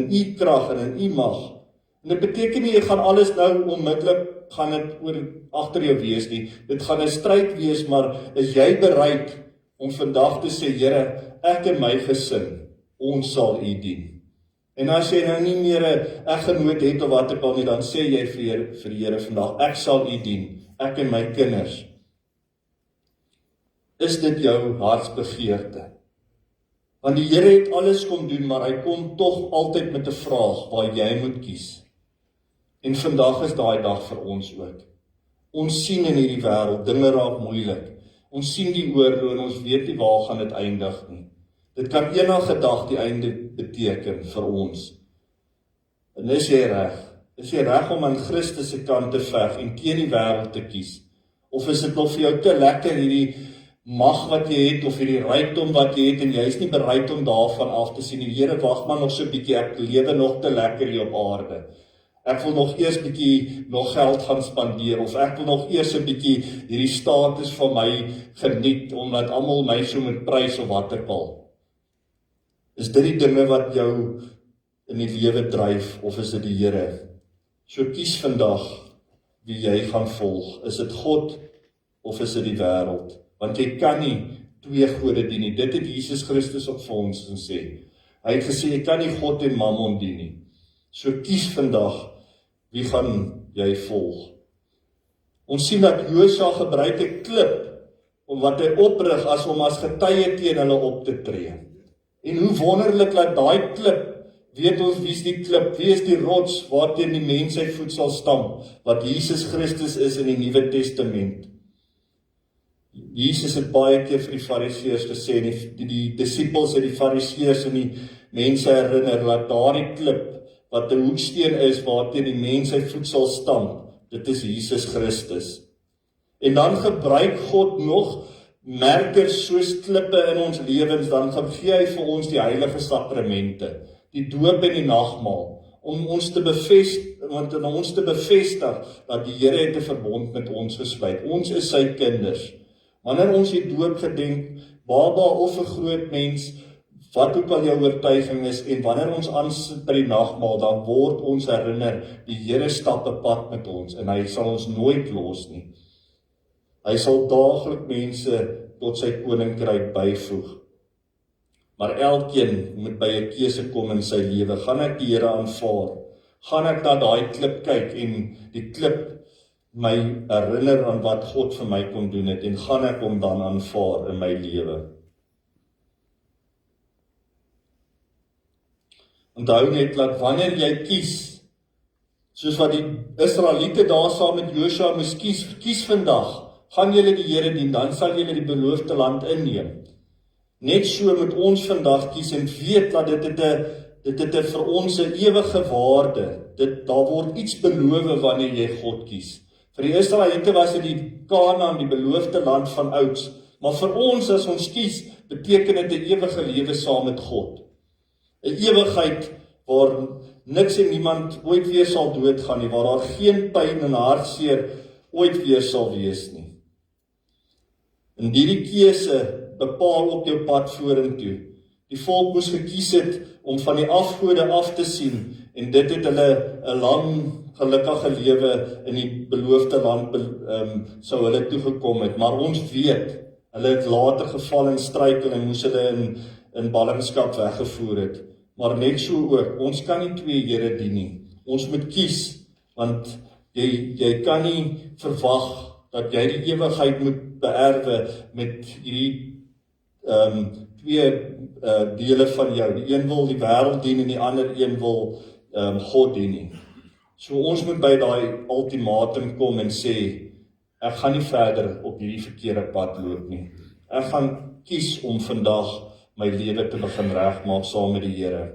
u krag en in u mag. En dit beteken nie, jy gaan alles nou onmiddellik, gaan dit oor agter jou wees nie. Dit gaan 'n stryd wees, maar is jy bereid om vandag te sê, Here, ek en my gesin, ons sal u dien. En as jy nou nie meer 'n eggenoot het of wat ek al nie, dan sê jy vir die Here vandag, ek sal u dien, ek en my kinders. Is dit jou hartsbegeerte? Want die Here het alles kom doen, maar hy kom tog altyd met 'n vraag waar jy moet kies. En vandag is daai dag vir ons ook. Ons sien in hierdie wêreld, dinge raak moeilik. Ons sien die oorlog en ons weet nie waar gaan dit eindig nie. Dit kan enige dag die einde beteken vir ons. En is jy reg? Is jy reg om aan Christus se kant te veg en teen die wêreld te kies? Of is dit nog vir jou te lekker hierdie mag wat jy het, of hierdie rykdom wat jy het, en jy is nie bereid om daarvan af te sien, en Here, wag maar nog so 'n bietjie, ek lewe nog te lekker hier op aarde. Ek wil nog eers bietjie nog geld gaan spandeer, of ek wil nog eers 'n bietjie hierdie status van my geniet, omdat almal my so moet prys of wat ek al. Is dit die dinge wat jou in die lewe dryf, of is dit die Here? So kies vandag wie jy gaan volg. Is dit God, of is dit die wêreld? Want jy kan nie twee gode dien nie. Dit het Jesus Christus ook vir ons gesê. Hy het gesê, jy kan nie God en Mammon dien nie. So kies vandag, wie gaan jy volg? Ons sien dat Josua gebruik 'n klip, om wat hy oprig om as getuie teen hulle op te tree. En hoe wonderlik dat daai klip, weet ons wie is die klip, wie is die rots, waarteen die mens sy voet sal stamp, wat Jesus Christus is in die Nuwe Testament. Jesus het baie keer vir die Fariseërs gesê, die disippels het die Fariseërs en die mense herinner, dat daardie klip, wat 'n hoeksteen is, waarteen die mens sy voet sal stamp, dit is Jesus Christus. En dan gebruik God nog merkers soos klippe in ons lewens, dan gee hy vir ons die heilige sakramente, die doop en die nagmaal, om ons te bevestig dat die Here het 'n verbond met ons gesluit. Ons is sy kinders. Wanneer ons die doop gedenk, baba of 'n groot mens, wat ook al jou oortuiging is, en wanneer ons aansit by die nagmaal, dan word ons herinner, die Here stap 'n pad met ons, en hy sal ons nooit los nie. Hy sal daaglik mense tot sy koninkryk byvoeg. Maar elkeen moet by 'n keuse kom in sy lewe. Gaan ek die Here aanvaar? Gaan ek na daai klip kyk en die klip my herinner aan wat God vir my kon doen het, en gaan ek hom dan aanvaar in my lewe? Onthou net dat wanneer jy kies, soos wat die Israeliete daar saam met Josua moes kies vandag, gaan julle die Here dien, dan sal julle die beloofde land inneem. Net so moet ons vandag kies en weet dat dit het vir ons 'n ewige waarde. Daar word iets beloof wanneer jy God kies. Vir die Israeliete was dit die Kanaan, die beloofde land van ouds. Maar vir ons, as ons kies, beteken dit 'n ewige lewe saam met God. 'n Ewigheid waar niks en niemand ooit weer sal doodgaan nie, waar daar geen pyn en hartseer ooit weer sal wees nie. En hierdie keuse bepaal op jou pad vorentoe. Die volk moes gekies het om van die afgode af te sien, en dit het hulle 'n lang, gelukkige lewe in die beloofde land sou hulle toegekom het. Maar ons weet, hulle het later geval en struikel en moes hulle in ballingskap weggevoer het. Maar net so ook, ons kan nie twee Here dien nie. Ons moet kies, want jy kan nie verwag dat jy die ewigheid moet beerwe met hierdie twee dele van jou. Die een wil die wêreld dien en die ander een wil God dien nie. So ons moet by daai ultimatum kom en sê, ek gaan nie verder op hierdie verkeerde pad loop nie. Ek gaan kies om vandag my lewe te begin regmaak saam met die Here.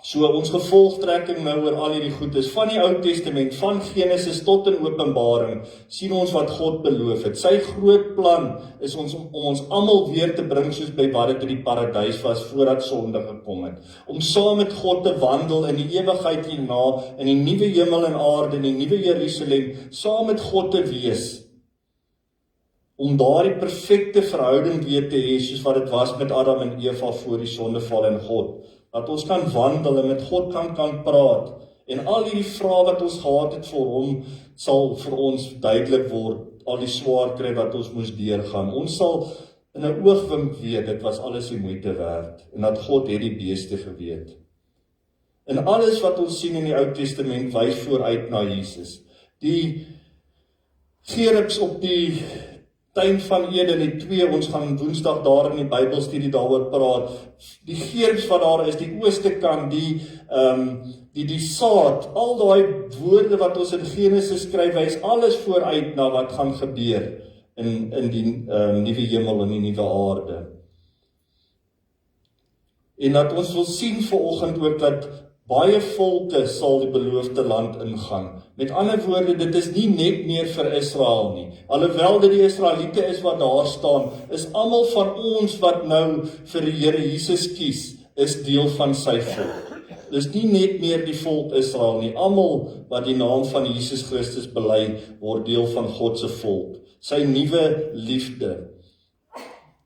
So ons gevolgtrekking nou oor al hierdie goed is, van die Ou Testament, van Genesis tot in Openbaring, sien ons wat God beloof het. Sy groot plan is om ons almal weer te bring soos by wat dit in die paradys was voordat sonde gekom het. Om saam met God te wandel in die ewigheid hierna, in die nuwe hemel en aarde, in die nuwe Jerusalem, saam met God te wees. Om daardie perfekte verhouding weer te hê, soos wat dit was met Adam en Eva voor die sondeval en God. Dat ons kan wandel en met God kan praat. En al hierdie vrae wat ons gehad het vir hom, sal vir ons duidelik word, al die swaar kry wat ons moes deurgaan. Ons sal in 'n oogwink weet, dit was alles die moeite werd, en dat God het die beeste geweet. En alles wat ons sien in die Ou Testament wys vooruit na Jesus. Die gerubs op die tuin van Eden, die twee, ons gaan Woensdag daar in die Bybelstudie daaroor praat. Die gerubs wat daar is, die ooste kant, die saad, al daai woorde wat ons in Genesis skryf, wys alles vooruit na wat gaan gebeur in die nuwe hemel en die nuwe aarde. En dat ons wil sien vanoggend ook dat baie volke sal die beloofde land ingaan. Met ander woorde, dit is nie net meer vir Israel nie. Alhoewel dit die Israeliete is wat daar staan, is almal van ons wat nou vir die Here Jesus kies, is deel van sy volk. Dis nie net meer die volk Israel nie. Almal wat die naam van Jesus Christus bely, word deel van God se volk. Sy nuwe liefde.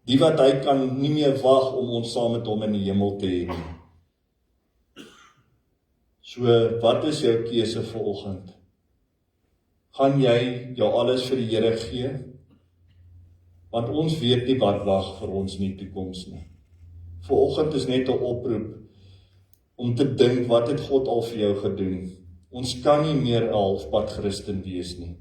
Die wat hy kan nie meer wag om ons saam met hom in die hemel te hê nie. So, wat is jou keuse vanoggend? Gaan jy jou alles vir die Here gee? Want ons weet nie wat wag vir ons in die toekoms nie. Vanoggend is net 'n oproep om te dink, wat het God al vir jou gedoen? Ons kan nie meer 'n halfpad Christen wees nie.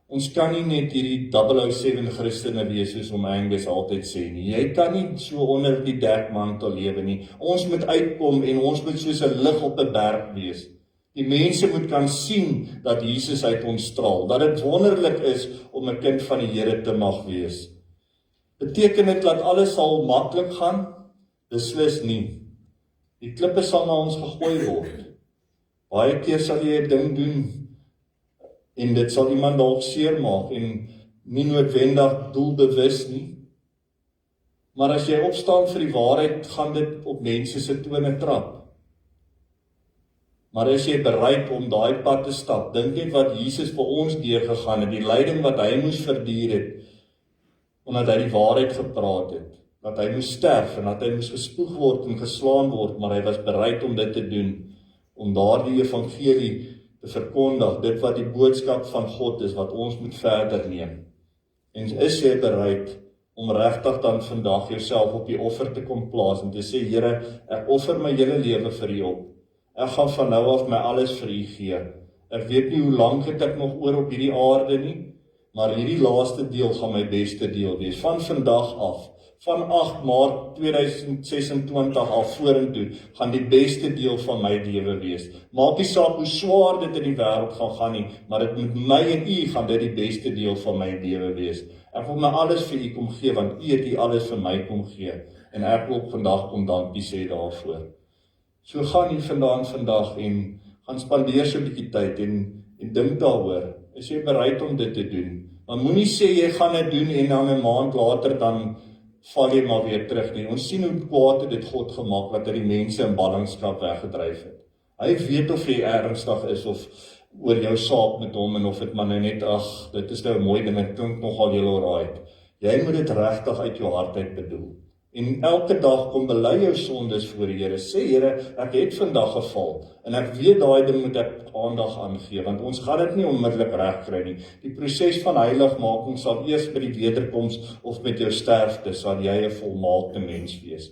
Ons kan nie net hierdie 007 Christene wees, soos om Angus altyd sê nie. Jy kan nie so onder die dekmantel lewe nie. Ons moet uitkom en ons moet soos 'n lig op 'n berg wees. Die mense moet kan sien dat Jesus uit ons straal, dat dit wonderlik is om 'n kind van die Here te mag wees. Beteken dit dat alles sal maklik gaan? Beslis nie. Die klippe sal na ons gegooi word. Baie keer sal jy 'n ding doen en dit sal iemand dalk seermaak en nie noodwendig doelbewus nie. Maar as jy opstaan vir die waarheid, gaan dit op mense se tone trap. Maar is jy bereid om daai pad te stap? Dink net wat Jesus vir ons deurgegaan het, die lyding wat hy moes verduur het, omdat hy die waarheid gepraat het, dat hy moes sterf en dat hy moes gespoeg word en geslaan word, maar hy was bereid om dit te doen, om daardie evangelie te verkondig, dit wat die boodskap van God is, wat ons moet verder neem. En is jy bereid om regtig dan vandag jouself op die offer te kom plaas en te sê, Here, ek offer my hele lewe vir U op. Ek gaan van nou af my alles vir U gee. Ek weet nie hoe lank het ek nog oor op hierdie aarde nie, maar hierdie laaste deel gaan my beste deel wees. Van vandag af, van 8 Maart 2026 af vorentoe, gaan die beste deel van my lewe wees. Maak nie saak hoe swaar dit in die wêreld gaan nie, maar dit met my en U gaan dit die beste deel van my lewe wees. Ek wil my alles vir U kom gee, want U het alles vir my kom gee. En ek wil vandag kom dankie sê daarvoor. So gaan jy vandaan vandag en gaan spandeer so 'n bietjie tyd en dink daaroor. Is jy bereid om dit te doen? Maar moenie sê jy gaan dit doen en dan 'n maand later dan val jy maar weer terug nie. Ons sien hoe kwaad het dit God gemaak dat hy die mense in ballingskap weggedryf het. Hy weet of jy ernstig is of oor jou saak met hom en of dit maar net, ag, dit is nou 'n mooi ding, dit klink nogal heel alright. Jy moet dit regtig uit jou hart uit bedoel. En elke dag kom bely jou sondes voor die Here. Sê, Here, ek het vandag geval en ek weet daai ding moet ek aandag aan gee, want ons gaan dit nie onmiddellik regkry nie. Die proses van heiligmaking sal eers by die wederkoms of met jou sterfte sal jy 'n volmaakte mens wees.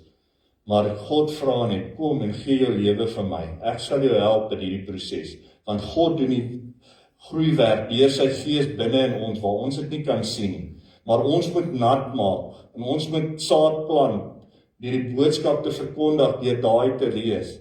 Maar God vra net, kom en gee jou lewe vir my. Ek sal jou help in hierdie proses, want God doen die groeiwerk deur sy Gees binne in ons waar ons dit nie kan sien nie. Maar ons moet nat maak en ons moet saad plant deur die boodskap te verkondig, deur daai te lees.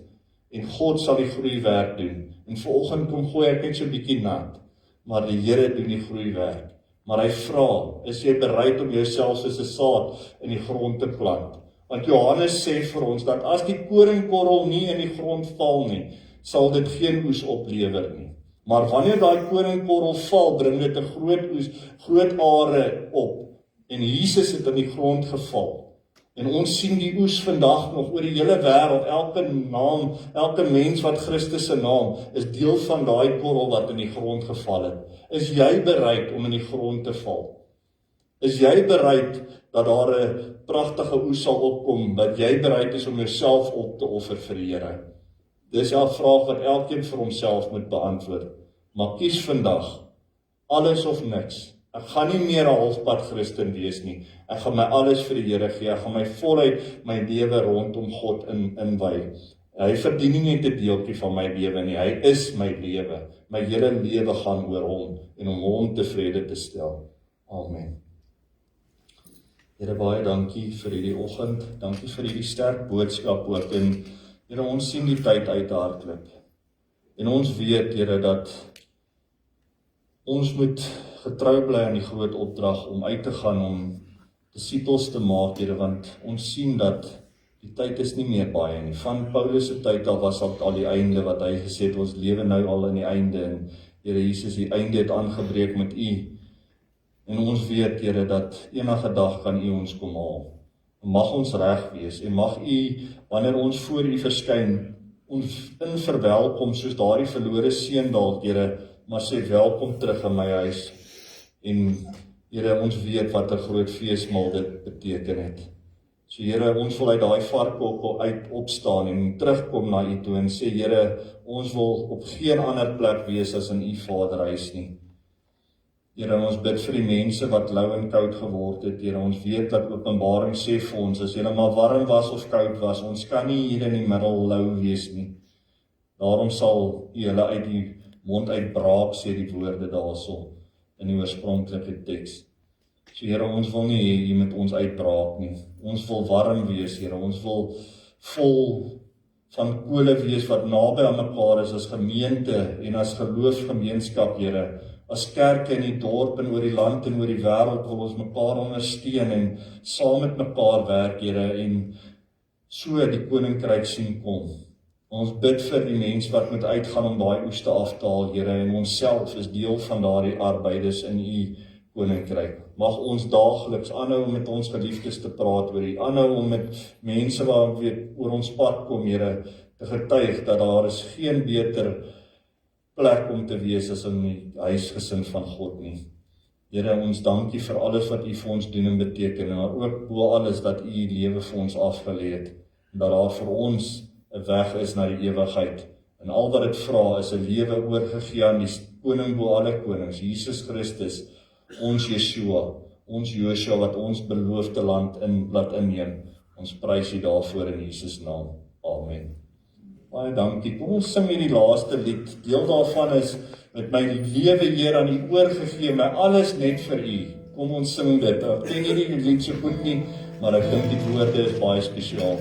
En God sal die groeiwerk doen. En vanoggend kom gooi ek net so 'n bietjie nat, maar die Here doen die groeiwerk. Maar hy vra, is jy bereid om jouself soos 'n saad in die grond te plant? Want Johannes sê vir ons dat as die koringkorrel nie in die grond val nie, sal dit geen oes oplewer nie. Maar wanneer daai koringkorrel val, bring dit 'n groot oes, groot are op. En Jesus het in die grond geval. En ons sien die oes vandag nog oor die hele wêreld. Elke mens wat Christus se naam is deel van daai korrel wat in die grond geval het. Is jy bereid om in die grond te val? Is jy bereid dat daar 'n pragtige oes sal opkom, dat jy bereid is om jouself op te offer vir die Here? Dis 'n vraag wat elkeen vir homself moet beantwoord. Maar kies vandag, alles of niks. Ek gaan nie meer 'n halfpad Christen wees nie. Ek gaan my alles vir die Here gee. Ek gaan my voluit my lewe rondom God inwy. Hy verdien nie net 'n deeltjie van my lewe nie. Hy is my lewe. My hele lewe gaan oor hom en om hom tevrede te stel. Amen. Here, baie dankie vir hierdie oggend. Dankie vir hierdie sterk boodskap ook. En Here, ons sien die tyd uithardloop. En ons weet, Here, dat ons moet getrou bly aan die groot opdrag om uit te gaan om disippels te maak, Here, want ons sien dat die tyd is nie meer baie nie. Van Paulus se tyd al was al die einde wat hy gesê het, ons lewe nou al in die einde en Here Jesus, die einde het aangebreek met U. En ons weet, Here, dat enige dag kan U ons kom haal. Mag ons reg wees en mag U, wanneer ons voor U verskyn, ons in verwelkom soos daardie verlore seun dalk, Here, maar sê welkom terug in my huis. En Here, ons weet wat 'n groot feesmaal dit beteken het. So Here, ons wil uit daai varkhok uit opstaan en terugkom na U toe en sê, Here, ons wil op geen ander plek wees as in U Vaderhuis nie. Here, ons bid vir die mense wat lou en koud geword het. Here, ons weet dat Openbaring sê vir ons, as julle maar warm was of koud was, ons kan nie hier in die middel lou wees nie. Daarom sal julle uit die mond uitbraak, sê die woorde daarso in die oorspronklike teks. So Here, ons wil nie hê jy met ons uitbraak nie. Ons wil warm wees, Here. Ons wil vol van kole wees wat naby aan mekaar is as gemeente en as geloofsgemeenskap, Here. As kerke in die dorp en oor die land en oor die wêreld wil ons mekaar ondersteun en saam met mekaar werk, Here, en so die koninkryk sien kom. Ons bid vir die mense wat moet uitgaan om daai oes te af te haal, Here, en ons self is deel van daardie arbeiders in u koninkryk. Mag ons daagliks aanhou om met ons geliefdes te praat oor u, aanhou om met mense wat weet oor ons pad kom, Here, te getuig dat daar is geen beter plek om te wees as in die huisgesin van God nie. Here, ons dankie vir alles wat u vir ons doen en beteken, en ook bo alles dat u lewe vir ons afgelê het, en dat daar vir ons 'n weg is na die ewigheid. En al wat dit vra is 'n lewe oorgegee aan die koning bo alle konings, Jesus Christus, ons Yeshua, ons Joshua wat ons beloofde land laat inneem. Ons prys u daarvoor in Jesus naam. Amen. Baie dankie. Kom ons sing hierdie laaste lied. Deel daarvan is met my lewe Heer aan u oorgegee, my alles net vir u. Kom ons sing dit. Ek ken nie die lied so goed nie, maar ek dink die woorde is baie spesiaal.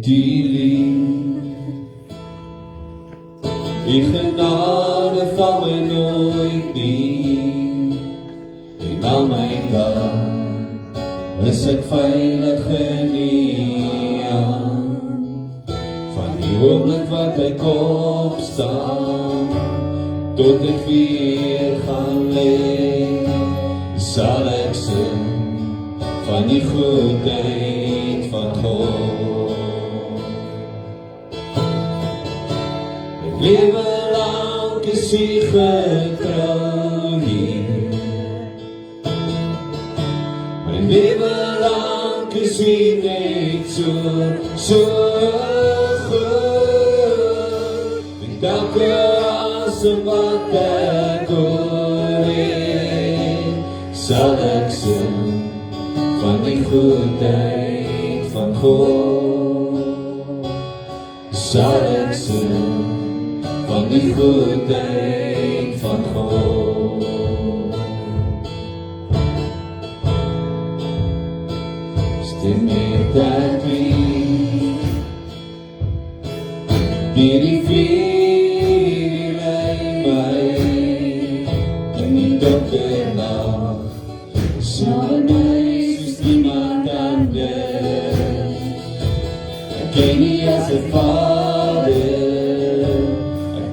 Die lief, die genade van my nooit nie, en al my dag is ek veilig geneem, van die oomblik wat ek opstaan, tot ek weer gaan lê, sal ek sing van die goedheid van God. Lewe lang is hy getrou hier, my lewe lang is hy net so goed, met elke asem wat ek hoor, sal ek sing van die goedheid van God, sal ek sing van die goedheid van God. Stem met ek wie, die vuur lei my, in die donker nacht, sal my soos niemand anders, ek ken nie as 'n vader,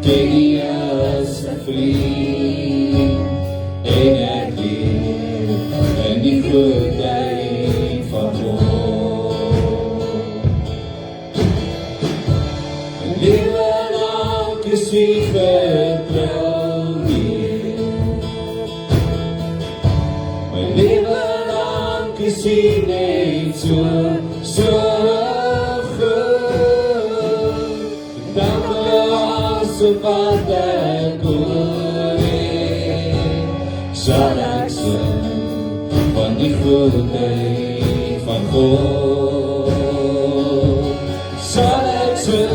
ken nie as 'n vriend, en ek leef in die goedheid van God. My lewe lang is hy getrou hier, my lewe lang is hy net so wat ek hoor, sal ek sing van die goedheid van God, sal ek sing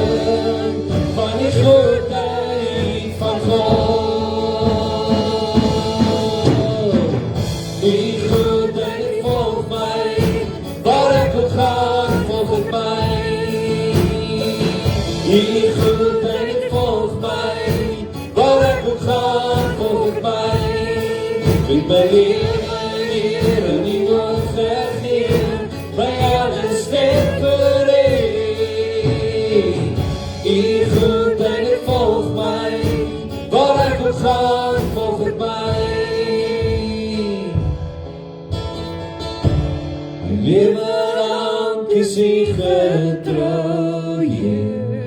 van die goedheid van God. Die goedheid volg my, waar ek ook gaan, volg het my. Die goedheid volg my, waar ek ook gaan, volg het my. Met my lewe hier in die woord gegee, my alles net vir U. Die goedheid volg my, waar ek ook gaan, volg het my. My lewe lang is U getrou, Heer.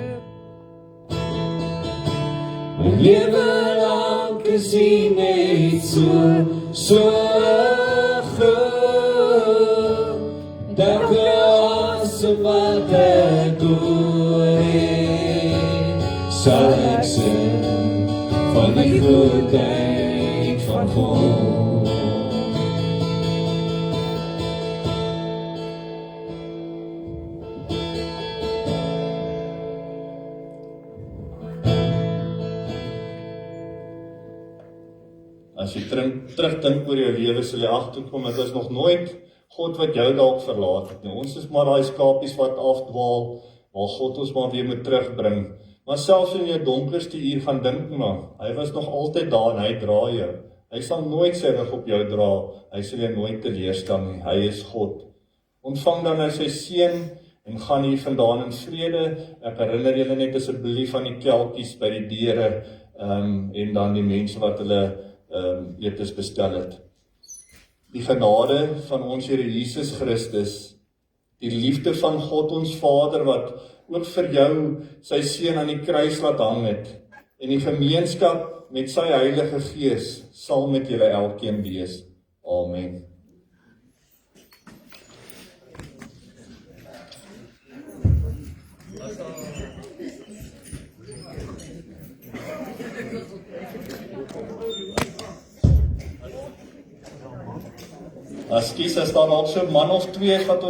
My lewe lang is U net so goed. elke asem wat ek doe, sal ek sing van die goedheid van God. As jy terugdink oor jou lewe, sal jy agterkom, dit is nog nooit God wat jou dalk verlaat het nie. Ons is maar daai skapies wat afdwaal, waar God ons maar weer moet terugbring. Maar selfs in jou donkerste uur gaan dink maar, hy was nog altyd daar en hy dra jou. Hy sal nooit sy rug op jou dra, hy sal jou nooit teleurstel nie, hy is God. Ontvang dan nou sy seën en gaan hier vandaan in vrede. Ek herinner julle net asseblief aan die kelkies by die deure en dan die mense wat hulle etes bestel het. Die genade van ons Here Jesus Christus, die liefde van God ons Vader wat ook vir jou sy seun aan die kruis laat hang het, en die gemeenskap met sy Heilige Gees sal met julle elkeen wees. Amen. As daar dalk so 'n man of twee is wat ons